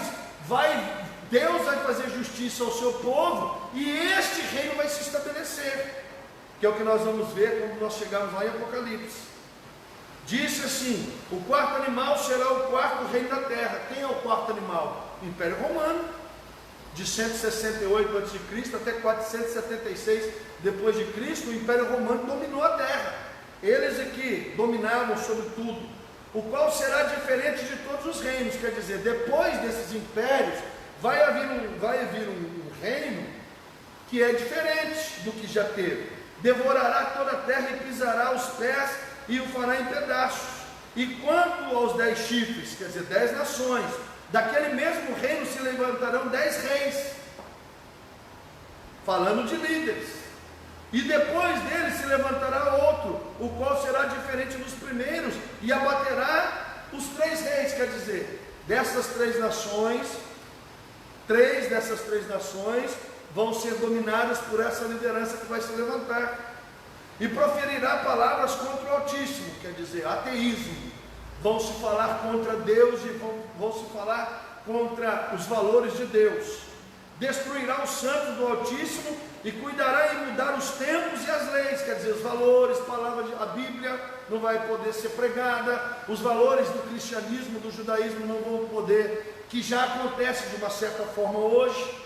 Deus vai fazer justiça ao seu povo e este reino vai se estabelecer, que é o que nós vamos ver quando nós chegarmos lá em Apocalipse. Disse assim: o quarto animal será o quarto reino da terra. Quem é o quarto animal? O Império Romano, de 168 a.C. até 476 depois de Cristo. O Império Romano dominou a terra. Eles aqui dominavam sobre tudo, o qual será diferente de todos os reinos. Quer dizer, depois desses impérios vai vir um reino que é diferente do que já teve. Devorará toda a terra e pisará os pés e o fará em pedaços. E quanto aos 10 chifres, quer dizer, 10 nações, daquele mesmo reino se levantarão 10 reis, falando de líderes. E depois dele se levantará outro, o qual será diferente dos primeiros, e abaterá os 3 reis. Quer dizer, dessas 3 nações, 3 dessas 3 nações vão ser dominadas por essa liderança que vai se levantar. E proferirá palavras contra o Altíssimo, quer dizer, ateísmo. Vão se falar contra Deus e vão se falar contra os valores de Deus. Destruirá os santos do Altíssimo e cuidará em mudar os tempos e as leis, quer dizer, os valores, a Bíblia não vai poder ser pregada, os valores do cristianismo, do judaísmo não vão poder, que já acontece de uma certa forma hoje.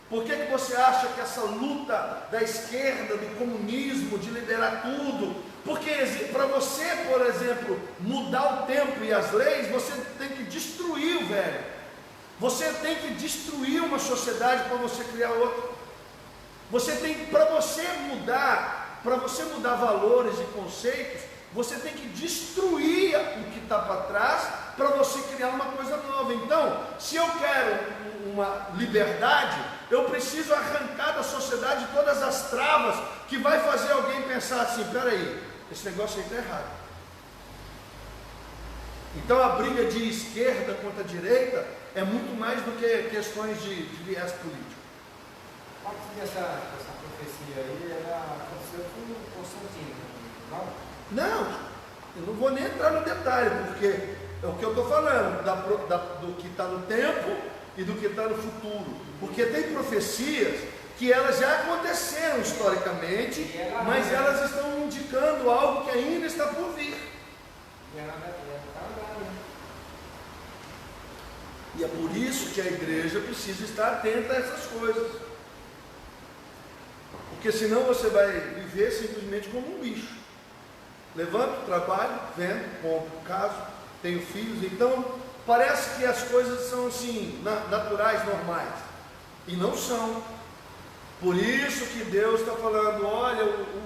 Por que você acha que essa luta da esquerda, do comunismo, de liderar tudo? Porque para você, por exemplo, mudar o tempo e as leis, você tem que destruir o velho. Você tem que destruir uma sociedade para você criar outra. Para você mudar valores e conceitos, você tem que destruir o que está para trás para você criar uma coisa nova. Então, se eu quero uma liberdade, eu preciso arrancar da sociedade todas as travas que vai fazer alguém pensar assim: peraí, esse negócio aí está errado. Então a briga de esquerda contra direita é muito mais do que questões de viés político. Parte dessa profecia aí aconteceu com Constantino, não? Não, eu não vou nem entrar no detalhe, porque é o que eu estou falando, do que está no tempo e do que está no futuro. Porque tem profecias que elas já aconteceram historicamente, mas elas estão indicando algo que ainda está por vir. E é por isso que a igreja precisa estar atenta a essas coisas. Porque senão você vai viver simplesmente como um bicho. Levanto, trabalho, vendo, compro, caso, tenho filhos. Então, parece que as coisas são assim, naturais, normais. E não são. Por isso que Deus está falando: olha,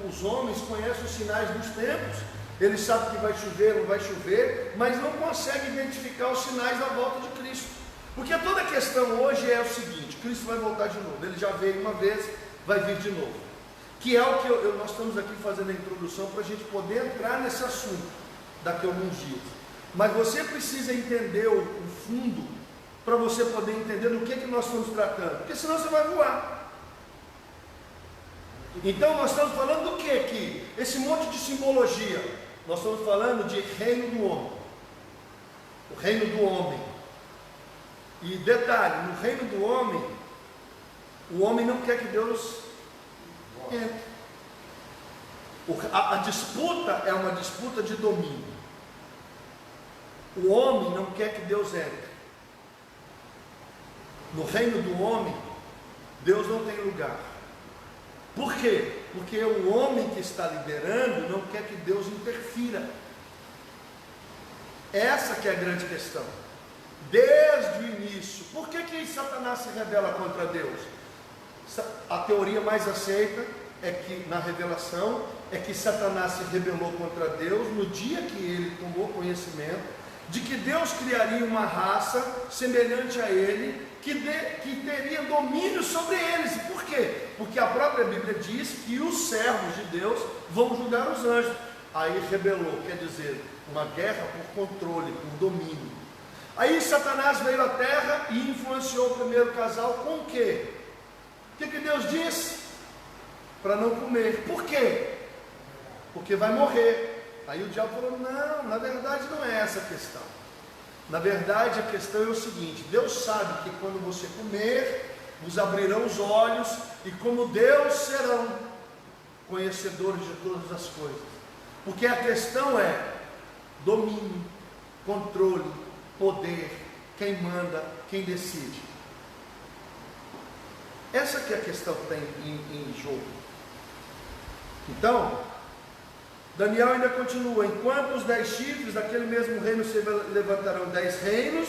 os homens conhecem os sinais dos tempos. Eles sabem que vai chover, não vai chover, mas não conseguem identificar os sinais da volta de Cristo. Porque toda a questão hoje é o seguinte: Cristo vai voltar de novo. Ele já veio uma vez, vai vir de novo. Que é o que nós estamos aqui fazendo a introdução para a gente poder entrar nesse assunto daqui a alguns dias. Mas você precisa entender o fundo para você poder entender do que nós estamos tratando, porque senão você vai voar. Então nós estamos falando do que aqui? Esse monte de simbologia. Nós estamos falando de reino do homem. O reino do homem. E detalhe, no reino do homem, o homem não quer que Deus entre. A disputa é uma disputa de domínio. O homem não quer que Deus entre. No reino do homem, Deus não tem lugar. Por quê? Porque o homem que está liderando não quer que Deus interfira. Essa que é a grande questão. Desde o início, por que Satanás se rebela contra Deus? A teoria mais aceita é que, na revelação, é que Satanás se rebelou contra Deus no dia que ele tomou conhecimento de que Deus criaria uma raça semelhante a ele, que teria domínio sobre eles. Por quê? Porque a própria Bíblia diz que os servos de Deus vão julgar os anjos. Aí rebelou, quer dizer, uma guerra por controle, por domínio. Aí Satanás veio à terra e influenciou o primeiro casal com o quê? O que Deus disse? Para não comer. Por quê? Porque vai morrer. Aí o diabo falou, não, na verdade não é essa a questão. Na verdade a questão é o seguinte, Deus sabe que quando você comer, vos abrirão os olhos, e como Deus serão conhecedores de todas as coisas. Porque a questão é domínio, controle, poder, quem manda, quem decide. Essa que é a questão que tem em jogo. Então, Daniel ainda continua, enquanto os 10 chifres daquele mesmo reino se levantarão 10 reinos,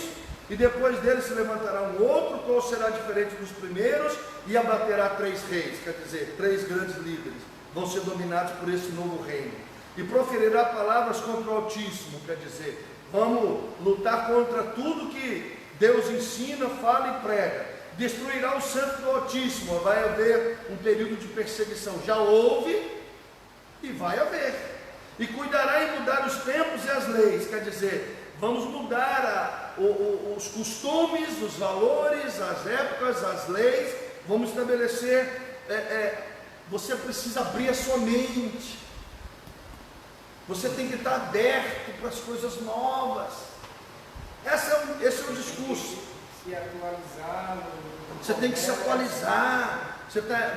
e depois dele se levantará um outro, qual será diferente dos primeiros, e abaterá 3 reis, quer dizer, 3 grandes líderes, vão ser dominados por esse novo reino, e proferirá palavras contra o Altíssimo, quer dizer, vamos lutar contra tudo que Deus ensina, fala e prega, destruirá o santo do Altíssimo, vai haver um período de perseguição, já houve, e vai haver, e cuidará em mudar os tempos e as leis, quer dizer, vamos mudar os costumes, os valores, as épocas, as leis, vamos estabelecer, você precisa abrir a sua mente, você tem que estar aberto para as coisas novas, esse é o discurso, se atualizar, você tem que se atualizar,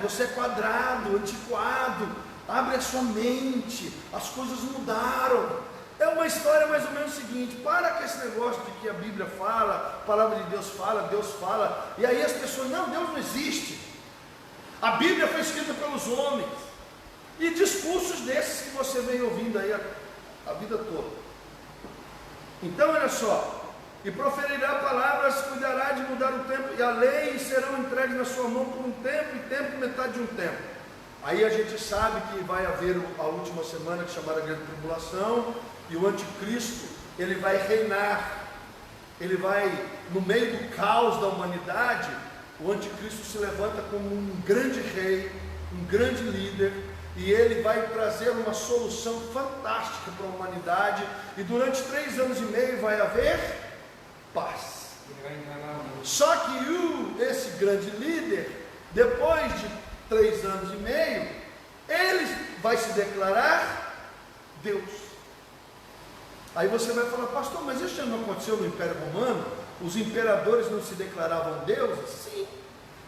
você é quadrado, antiquado, abre a sua mente, as coisas mudaram. É uma história mais ou menos o seguinte, para com esse negócio de que a Bíblia fala, a palavra de Deus fala, e aí as pessoas, não, Deus não existe, a Bíblia foi escrita pelos homens, e discursos desses que você vem ouvindo aí a vida toda. Então olha só, e proferirá palavras, cuidará de mudar o tempo, e a lei serão entregues na sua mão por um tempo, e tempo metade de um tempo. Aí a gente sabe que vai haver a última semana, que chamaram a grande tribulação, e o anticristo, ele vai reinar, ele vai, no meio do caos da humanidade, o anticristo se levanta como um grande rei, um grande líder, e ele vai trazer uma solução fantástica para a humanidade, e durante 3 anos e meio vai haver paz. Só que esse grande líder, depois de 3 anos e meio, ele vai se declarar Deus. Aí você vai falar, pastor, mas isso já não aconteceu no Império Romano? Os imperadores não se declaravam deuses? Sim.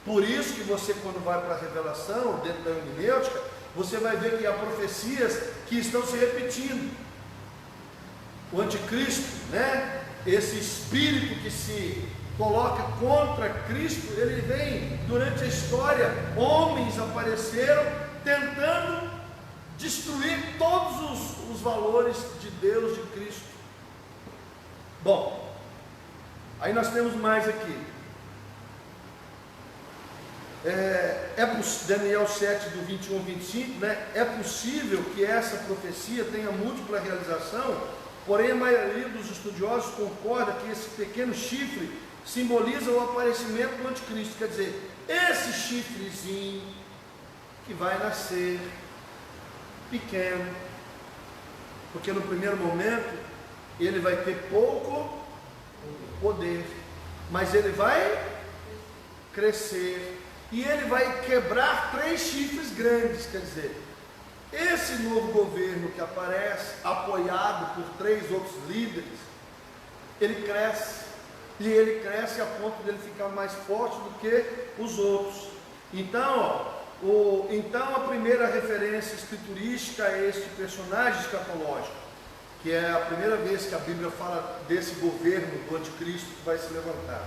Por isso que você, quando vai para a revelação, dentro da hermenêutica, você vai ver que há profecias que estão se repetindo. O anticristo, né? Esse espírito que se coloca contra Cristo, ele vem durante a história, homens apareceram tentando destruir todos os valores de Deus, de Cristo. Bom, aí nós temos mais aqui, Daniel 7 do 21 ao 25, né? É possível que essa profecia tenha múltipla realização, porém a maioria dos estudiosos concorda que esse pequeno chifre simboliza o aparecimento do anticristo, quer dizer, esse chifrezinho que vai nascer pequeno, porque no primeiro momento ele vai ter pouco poder, mas ele vai crescer e ele vai quebrar 3 chifres grandes. Quer dizer, esse novo governo que aparece, apoiado por 3 outros líderes, ele cresce, e ele cresce a ponto de ele ficar mais forte do que os outros. Então, então a primeira referência escriturística é este personagem escatológico, que é a primeira vez que a Bíblia fala desse governo do anticristo que vai se levantar.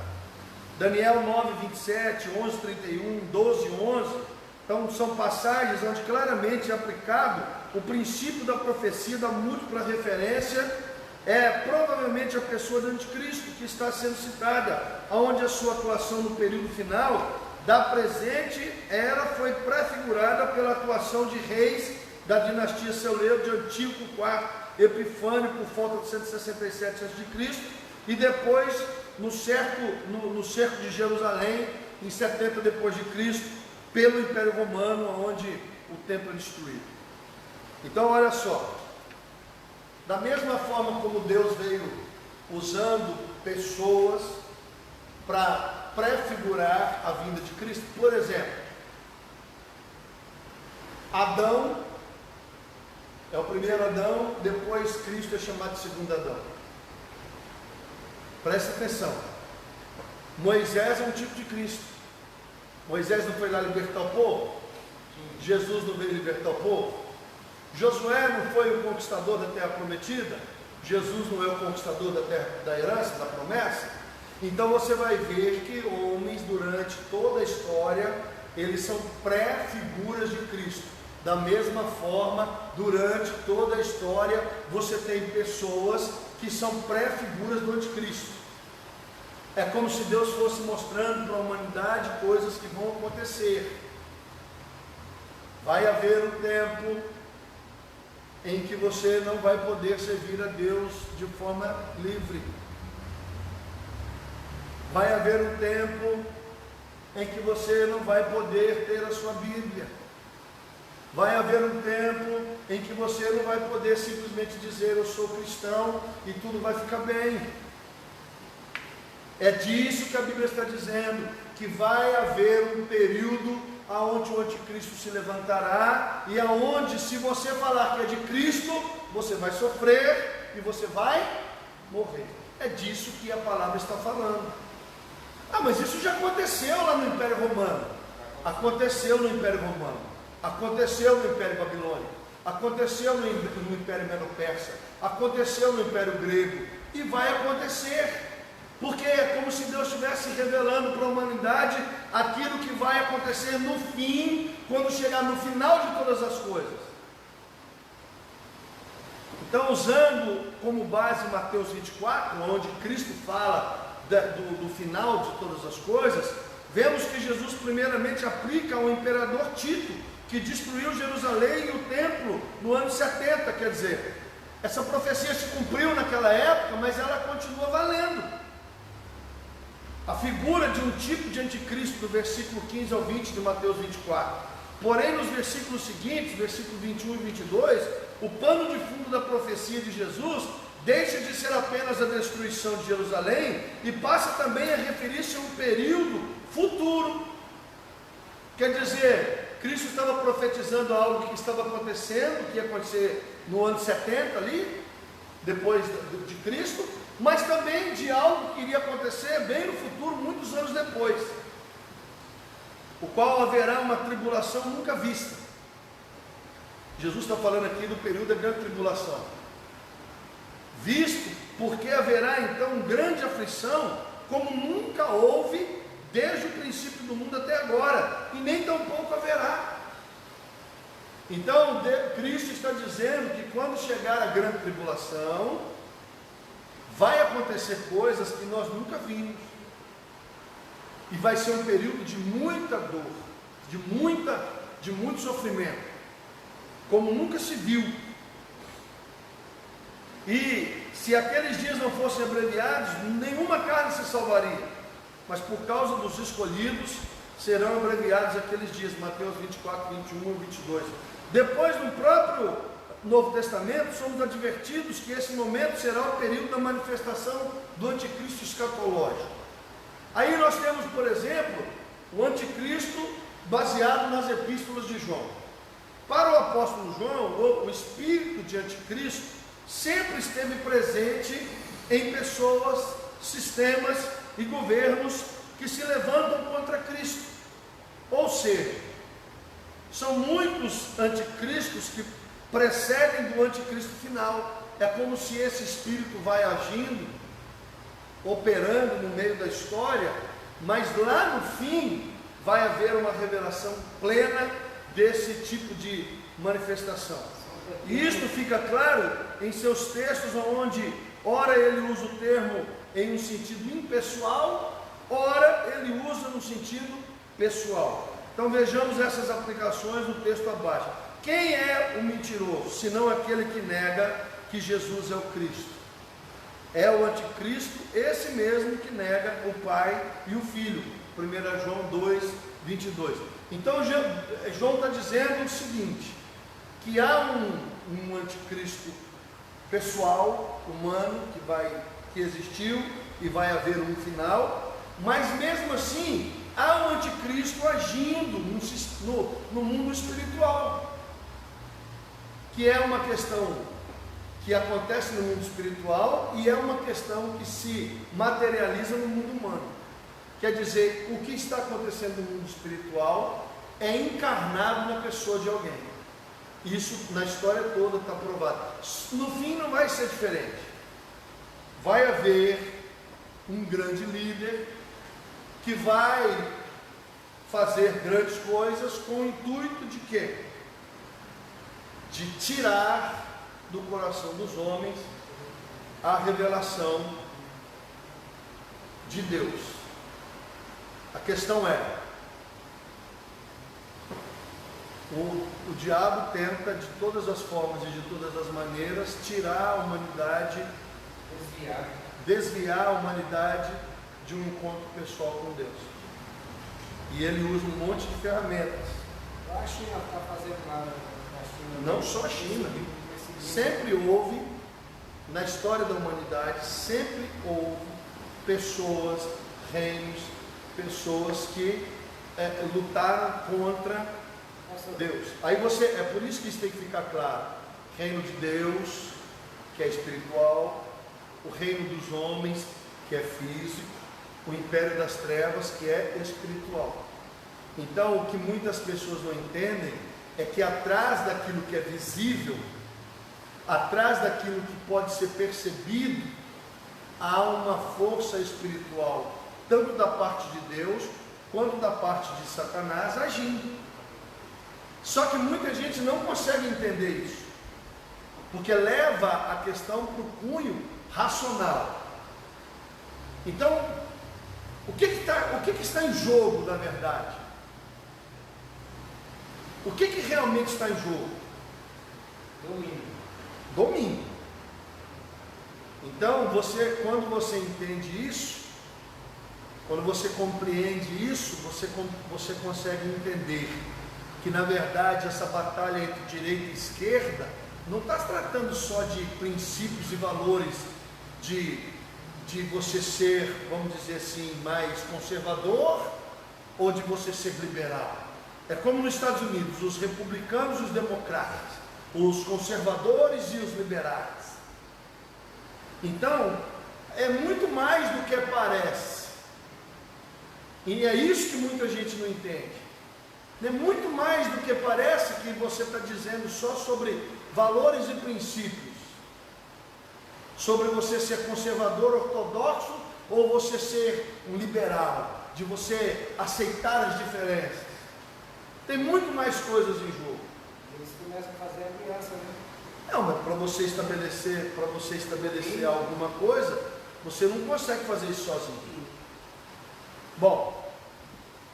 Daniel 9, 27, 11, 31, 12, 11, então são passagens onde claramente é aplicado o princípio da profecia da múltipla referência. É provavelmente a pessoa do anticristo que está sendo citada, onde a sua atuação no período final da presente era foi prefigurada pela atuação de reis da dinastia Seleucida, de Antíoco IV Epifânio, por volta de 167 a.C., e depois no cerco de Jerusalém, em 70 depois de Cristo, pelo Império Romano, onde o templo é destruído. Então olha só, da mesma forma como Deus veio usando pessoas para prefigurar a vinda de Cristo, por exemplo, Adão é o primeiro Adão, depois Cristo é chamado de segundo Adão. Presta atenção, Moisés é um tipo de Cristo. Moisés não foi lá libertar o povo? Jesus não veio libertar o povo? Josué não foi o conquistador da terra prometida? Jesus não é o conquistador da terra, da herança, da promessa? Então você vai ver que homens durante toda a história, eles são pré-figuras de Cristo. Da mesma forma, durante toda a história, você tem pessoas que são pré-figuras do anticristo. É como se Deus fosse mostrando para a humanidade coisas que vão acontecer. Vai haver um tempo em que você não vai poder servir a Deus de forma livre. Vai haver um tempo em que você não vai poder ter a sua Bíblia. Vai haver um tempo em que você não vai poder simplesmente dizer eu sou cristão e tudo vai ficar bem. É disso que a Bíblia está dizendo, que vai haver um período aonde o anticristo se levantará e aonde, se você falar que é de Cristo, você vai sofrer e você vai morrer. É disso que a palavra está falando. Ah, mas isso já aconteceu lá no Império Romano. Aconteceu no Império Romano. Aconteceu no Império Babilônico. Aconteceu no Império Medo-Persa. Aconteceu no Império Grego. E vai acontecer. Porque é como se Deus estivesse revelando para a humanidade aquilo que vai acontecer no fim, quando chegar no final de todas as coisas. Então, usando como base Mateus 24, onde Cristo fala do final de todas as coisas, vemos que Jesus primeiramente aplica ao imperador Tito, que destruiu Jerusalém e o templo no ano 70, quer dizer, essa profecia se cumpriu naquela época, mas ela continua valendo. A figura de um tipo de anticristo, do versículo 15 ao 20 de Mateus 24. Porém, nos versículos seguintes, versículo 21 e 22, o pano de fundo da profecia de Jesus deixa de ser apenas a destruição de Jerusalém e passa também a referir-se a um período futuro. Quer dizer, Cristo estava profetizando algo que estava acontecendo, que ia acontecer no ano 70 ali, depois de Cristo, mas também de algo que iria acontecer bem no futuro, muitos anos depois, o qual haverá uma tribulação nunca vista. Jesus está falando aqui do período da grande tribulação, visto porque haverá então grande aflição, como nunca houve desde o princípio do mundo até agora, e nem tampouco haverá. Então Cristo está dizendo que quando chegar a grande tribulação, vai acontecer coisas que nós nunca vimos, e vai ser um período de muita dor, de muito sofrimento, como nunca se viu. E se aqueles dias não fossem abreviados, nenhuma carne se salvaria, mas por causa dos escolhidos serão abreviados aqueles dias. Mateus 24, 21 e 22. Depois, no próprio Novo Testamento, somos advertidos que esse momento será o período da manifestação do anticristo escatológico. Aí nós temos, por exemplo, o anticristo baseado nas epístolas de João. Para o apóstolo João, o espírito de anticristo sempre esteve presente em pessoas, sistemas e governos que se levantam contra Cristo. Ou seja, são muitos anticristos que precedem do anticristo final. É como se esse espírito vai agindo, operando no meio da história, mas lá no fim vai haver uma revelação plena desse tipo de manifestação. E isto fica claro em seus textos, onde ora ele usa o termo em um sentido impessoal, ora ele usa no sentido pessoal. Então vejamos essas aplicações no texto abaixo. Quem é o mentiroso, senão aquele que nega que Jesus é o Cristo? É o anticristo, esse mesmo que nega o Pai e o Filho. 1 João 2, 22. Então João está dizendo o seguinte, que há um anticristo pessoal, humano, que existiu e vai haver um final, mas mesmo assim há um anticristo agindo no mundo espiritual, que é uma questão que acontece no mundo espiritual e é uma questão que se materializa no mundo humano. Quer dizer, o que está acontecendo no mundo espiritual é encarnado na pessoa de alguém. Isso na história toda está provado. No fim não vai ser diferente. Vai haver um grande líder que vai fazer grandes coisas com o intuito de quê? De tirar do coração dos homens a revelação de Deus. A questão é, o diabo tenta de todas as formas e de todas as maneiras tirar a humanidade, desviar a humanidade de um encontro pessoal com Deus. E ele usa um monte de ferramentas. A China está fazendo lá na China. Não só a China. Sempre houve, na história da humanidade, sempre houve pessoas, reinos, pessoas que lutaram contra Deus. Aí é por isso que isso tem que ficar claro. Reino de Deus, que é espiritual, o reino dos homens, que é físico, o império das trevas, que é espiritual. Então, o que muitas pessoas não entendem é que atrás daquilo que é visível, atrás daquilo que pode ser percebido, há uma força espiritual, tanto da parte de Deus, quanto da parte de Satanás agindo. Só que muita gente não consegue entender isso, porque leva a questão para o cunho racional. Então, o que está em jogo, na verdade? O que realmente está em jogo? Domínio. Então, quando você entende isso, quando você compreende isso, você consegue entender que, na verdade, essa batalha entre direita e esquerda não está tratando só de princípios e valores de você ser, vamos dizer assim, mais conservador ou de você ser liberal. É como nos Estados Unidos, os republicanos e os democratas, os conservadores e os liberais. Então, é muito mais do que parece. E é isso que muita gente não entende. É muito mais do que parece que você está dizendo só sobre valores e princípios. Sobre você ser conservador ortodoxo ou você ser um liberal, de você aceitar as diferenças. Tem muito mais coisas em jogo. Eles começam a fazer aliança, né? Não, mas para você estabelecer alguma coisa, você não consegue fazer isso sozinho. Bom,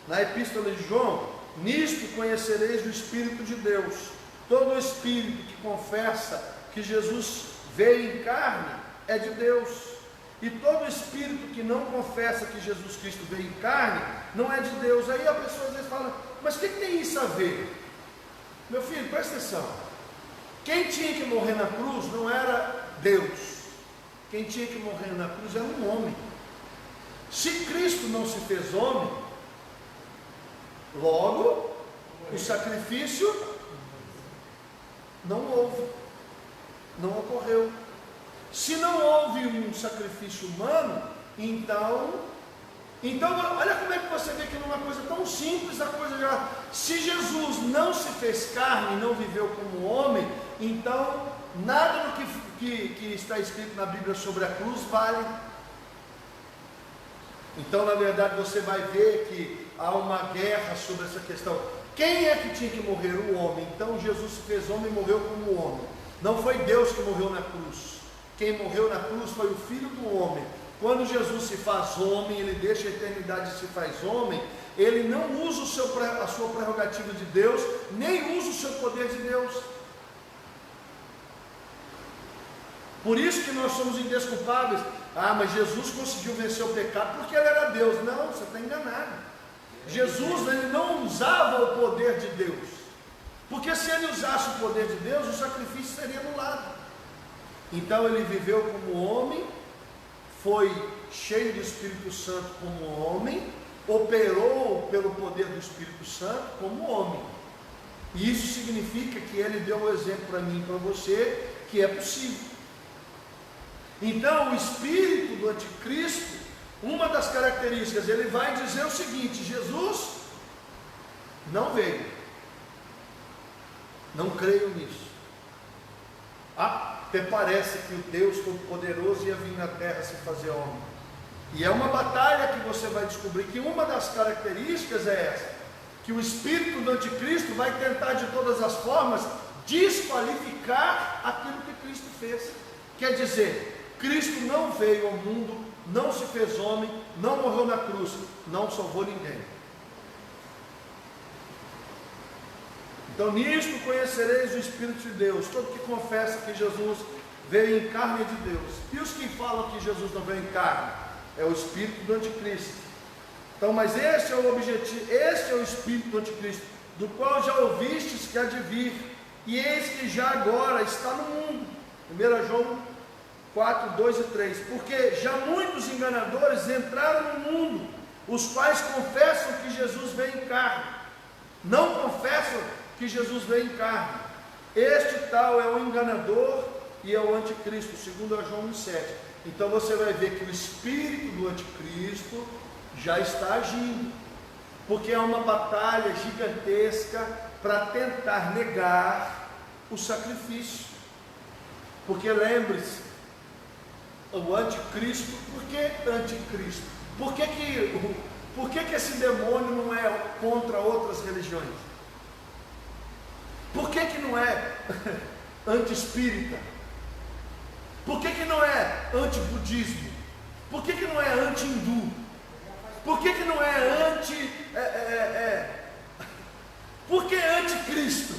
na epístola de João, nisto conhecereis o Espírito de Deus. Todo espírito que confessa que Jesus veio em carne é de Deus. E todo espírito que não confessa que Jesus Cristo veio em carne não é de Deus. Aí a pessoa às vezes fala, mas o que tem isso a ver? Meu filho, presta atenção. Quem tinha que morrer na cruz não era Deus. Quem tinha que morrer na cruz era um homem. Se Cristo não se fez homem, logo o sacrifício não houve, não ocorreu. Se não houve um sacrifício humano, então olha como é que você vê que numa coisa tão simples a coisa já. Se Jesus não se fez carne, não viveu como homem, então nada do que está escrito na Bíblia sobre a cruz vale. Então, na verdade, você vai ver que há uma guerra sobre essa questão. Quem é que tinha que morrer? O homem. Então Jesus se fez homem e morreu como homem. Não foi Deus que morreu na cruz. Quem morreu na cruz foi o Filho do homem. Quando Jesus se faz homem, ele deixa a eternidade e se faz homem, ele não usa a sua prerrogativa de Deus, nem usa o seu poder de Deus. Por isso que nós somos indesculpáveis. Mas Jesus conseguiu vencer o pecado porque ele era Deus. Não, você está enganado. Jesus, ele não usava o poder de Deus, porque se ele usasse o poder de Deus, o sacrifício seria anulado. Então ele viveu como homem, foi cheio do Espírito Santo como homem, operou pelo poder do Espírito Santo como homem. E isso significa que ele deu um exemplo para mim e para você, que é possível. Então o espírito do anticristo, uma das características, ele vai dizer o seguinte: Jesus não veio, não creio nisso. Até parece que o Deus Todo-Poderoso ia vir na terra se fazer homem. E é uma batalha que você vai descobrir que uma das características é essa, que o espírito do anticristo vai tentar de todas as formas desqualificar aquilo que Cristo fez. Quer dizer, Cristo não veio ao mundo, não se fez homem, não morreu na cruz, não salvou ninguém. Então nisto conhecereis o Espírito de Deus, todo que confessa que Jesus veio em carne de Deus. E os que falam que Jesus não veio em carne, é o Espírito do anticristo. Então, mas este é o objetivo, este é o Espírito do anticristo, do qual já ouvistes que há de vir, e eis que já agora está no mundo. 1 João 4, 2 e 3, porque já muitos enganadores entraram no mundo, os quais confessam que Jesus veio em carne, não confessam que Jesus veio em carne. Este tal é o enganador e é o anticristo, segundo João 1,7. Então você vai ver que o espírito do anticristo já está agindo, porque é uma batalha gigantesca para tentar negar o sacrifício. Porque lembre-se, o anticristo, por que anticristo? Por que esse demônio não é contra outras religiões? Por que não é anti-espírita? Por que não é anti-budismo? Por que não é anti-hindu? Por que não é anti... Por que anticristo?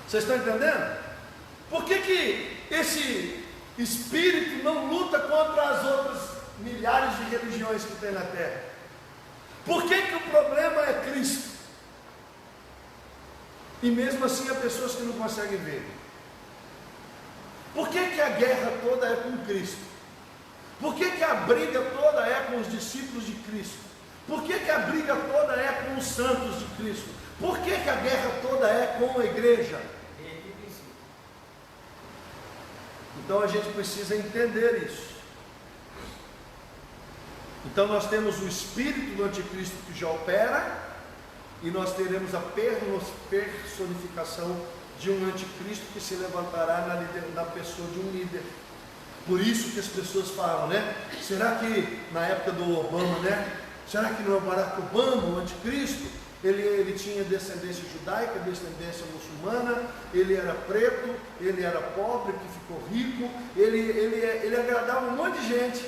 Vocês estão entendendo? Por que esse espírito não luta contra as outras milhares de religiões que tem na Terra? Por que o problema é Cristo? E mesmo assim há pessoas que não conseguem ver. Por que a guerra toda é com Cristo? Por que a briga toda é com os discípulos de Cristo? Por que a briga toda é com os santos de Cristo? Por que a guerra toda é com a igreja? Então a gente precisa entender isso. Então nós temos o espírito do anticristo que já opera, e nós teremos a personificação de um anticristo que se levantará na pessoa de um líder. Por isso que as pessoas falam, né? Será que na época do Obama, né? Será que no Barack Obama, o anticristo, ele tinha descendência judaica, descendência muçulmana, ele era preto, ele era pobre, que ficou rico, ele agradava um monte de gente,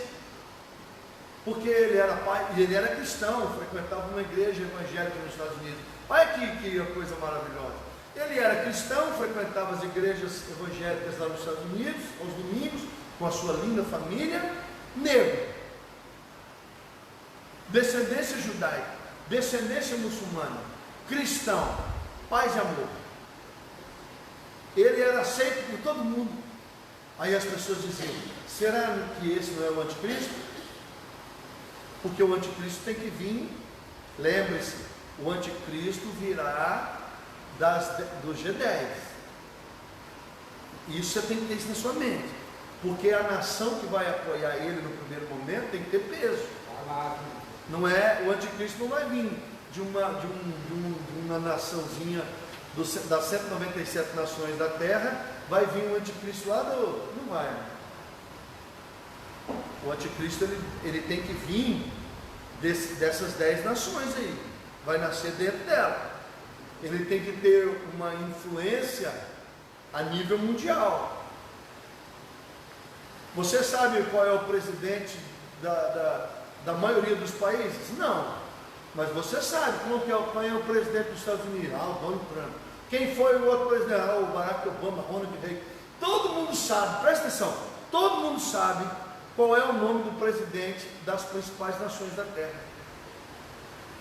porque ele era pai, e ele era cristão, frequentava uma igreja evangélica nos Estados Unidos. Olha que coisa maravilhosa. Ele era cristão, frequentava as igrejas evangélicas lá nos Estados Unidos, aos domingos, com a sua linda família, negro, descendência judaica, descendência muçulmana, cristão, paz e amor. Ele era aceito por todo mundo. Aí as pessoas diziam: Será que esse não é o anticristo? Porque o anticristo tem que vir, lembre-se, o anticristo virá do G10. Isso você tem que ter isso na sua mente, porque a nação que vai apoiar ele no primeiro momento tem que ter peso. Não é, o anticristo não vai vir de uma naçãozinha das 197 nações da terra, vai vir um anticristo lá do... Não vai. O anticristo ele tem que vir dessas 10 nações aí, vai nascer dentro dela. Ele tem que ter uma influência a nível mundial. Você sabe qual é o presidente da maioria dos países? Não. Mas você sabe quem é o presidente dos Estados Unidos? O Donald Trump. Quem foi o outro presidente? O Barack Obama, Ronald Reagan. Todo mundo sabe, presta atenção, todo mundo sabe qual é o nome do presidente das principais nações da Terra.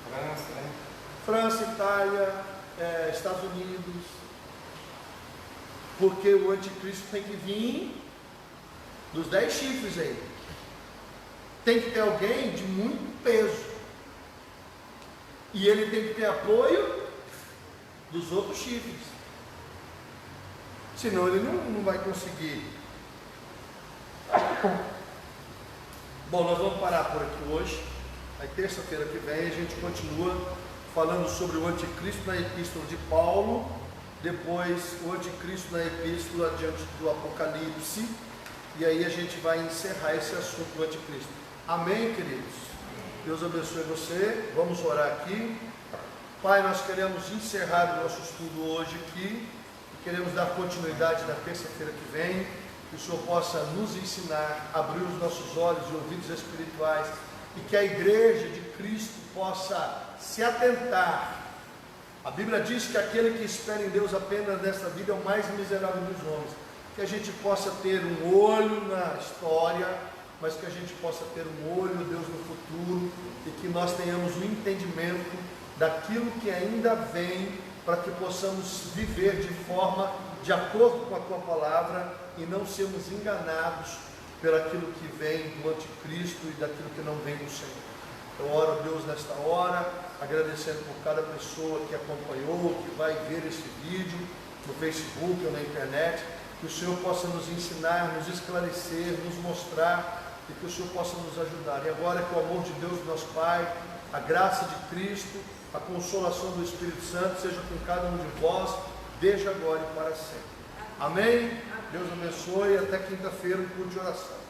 França, né? França, Itália, Estados Unidos. Porque o anticristo tem que vir dos 10 chifres aí. Tem que ter alguém de muito peso. E ele tem que ter apoio dos outros chifres. Senão ele não vai conseguir. Bom, nós vamos parar por aqui hoje. Aí terça-feira que vem a gente continua falando sobre o anticristo na epístola de Paulo. Depois o anticristo na epístola diante do Apocalipse. E aí a gente vai encerrar esse assunto do anticristo. Amém, queridos? Deus abençoe você. Vamos orar aqui. Pai, nós queremos encerrar o nosso estudo hoje aqui. E queremos dar continuidade na terça-feira que vem. Que o Senhor possa nos ensinar, abrir os nossos olhos e ouvidos espirituais. E que a igreja de Cristo possa se atentar. A Bíblia diz que aquele que espera em Deus apenas nesta vida é o mais miserável dos homens. Que a gente possa ter um olho na história, mas que a gente possa ter um olho, Deus, no futuro, e que nós tenhamos um entendimento daquilo que ainda vem, para que possamos viver de forma de acordo com a Tua Palavra e não sermos enganados por aquilo que vem do anticristo e daquilo que não vem do Senhor. Eu oro a Deus nesta hora, agradecendo por cada pessoa que acompanhou, que vai ver esse vídeo no Facebook ou na internet, que o Senhor possa nos ensinar, nos esclarecer, nos mostrar, e que o Senhor possa nos ajudar. E agora que o amor de Deus, nosso Pai, a graça de Cristo, a consolação do Espírito Santo seja com cada um de vós, desde agora e para sempre. Amém? Deus abençoe. Até quinta-feira, um culto de oração.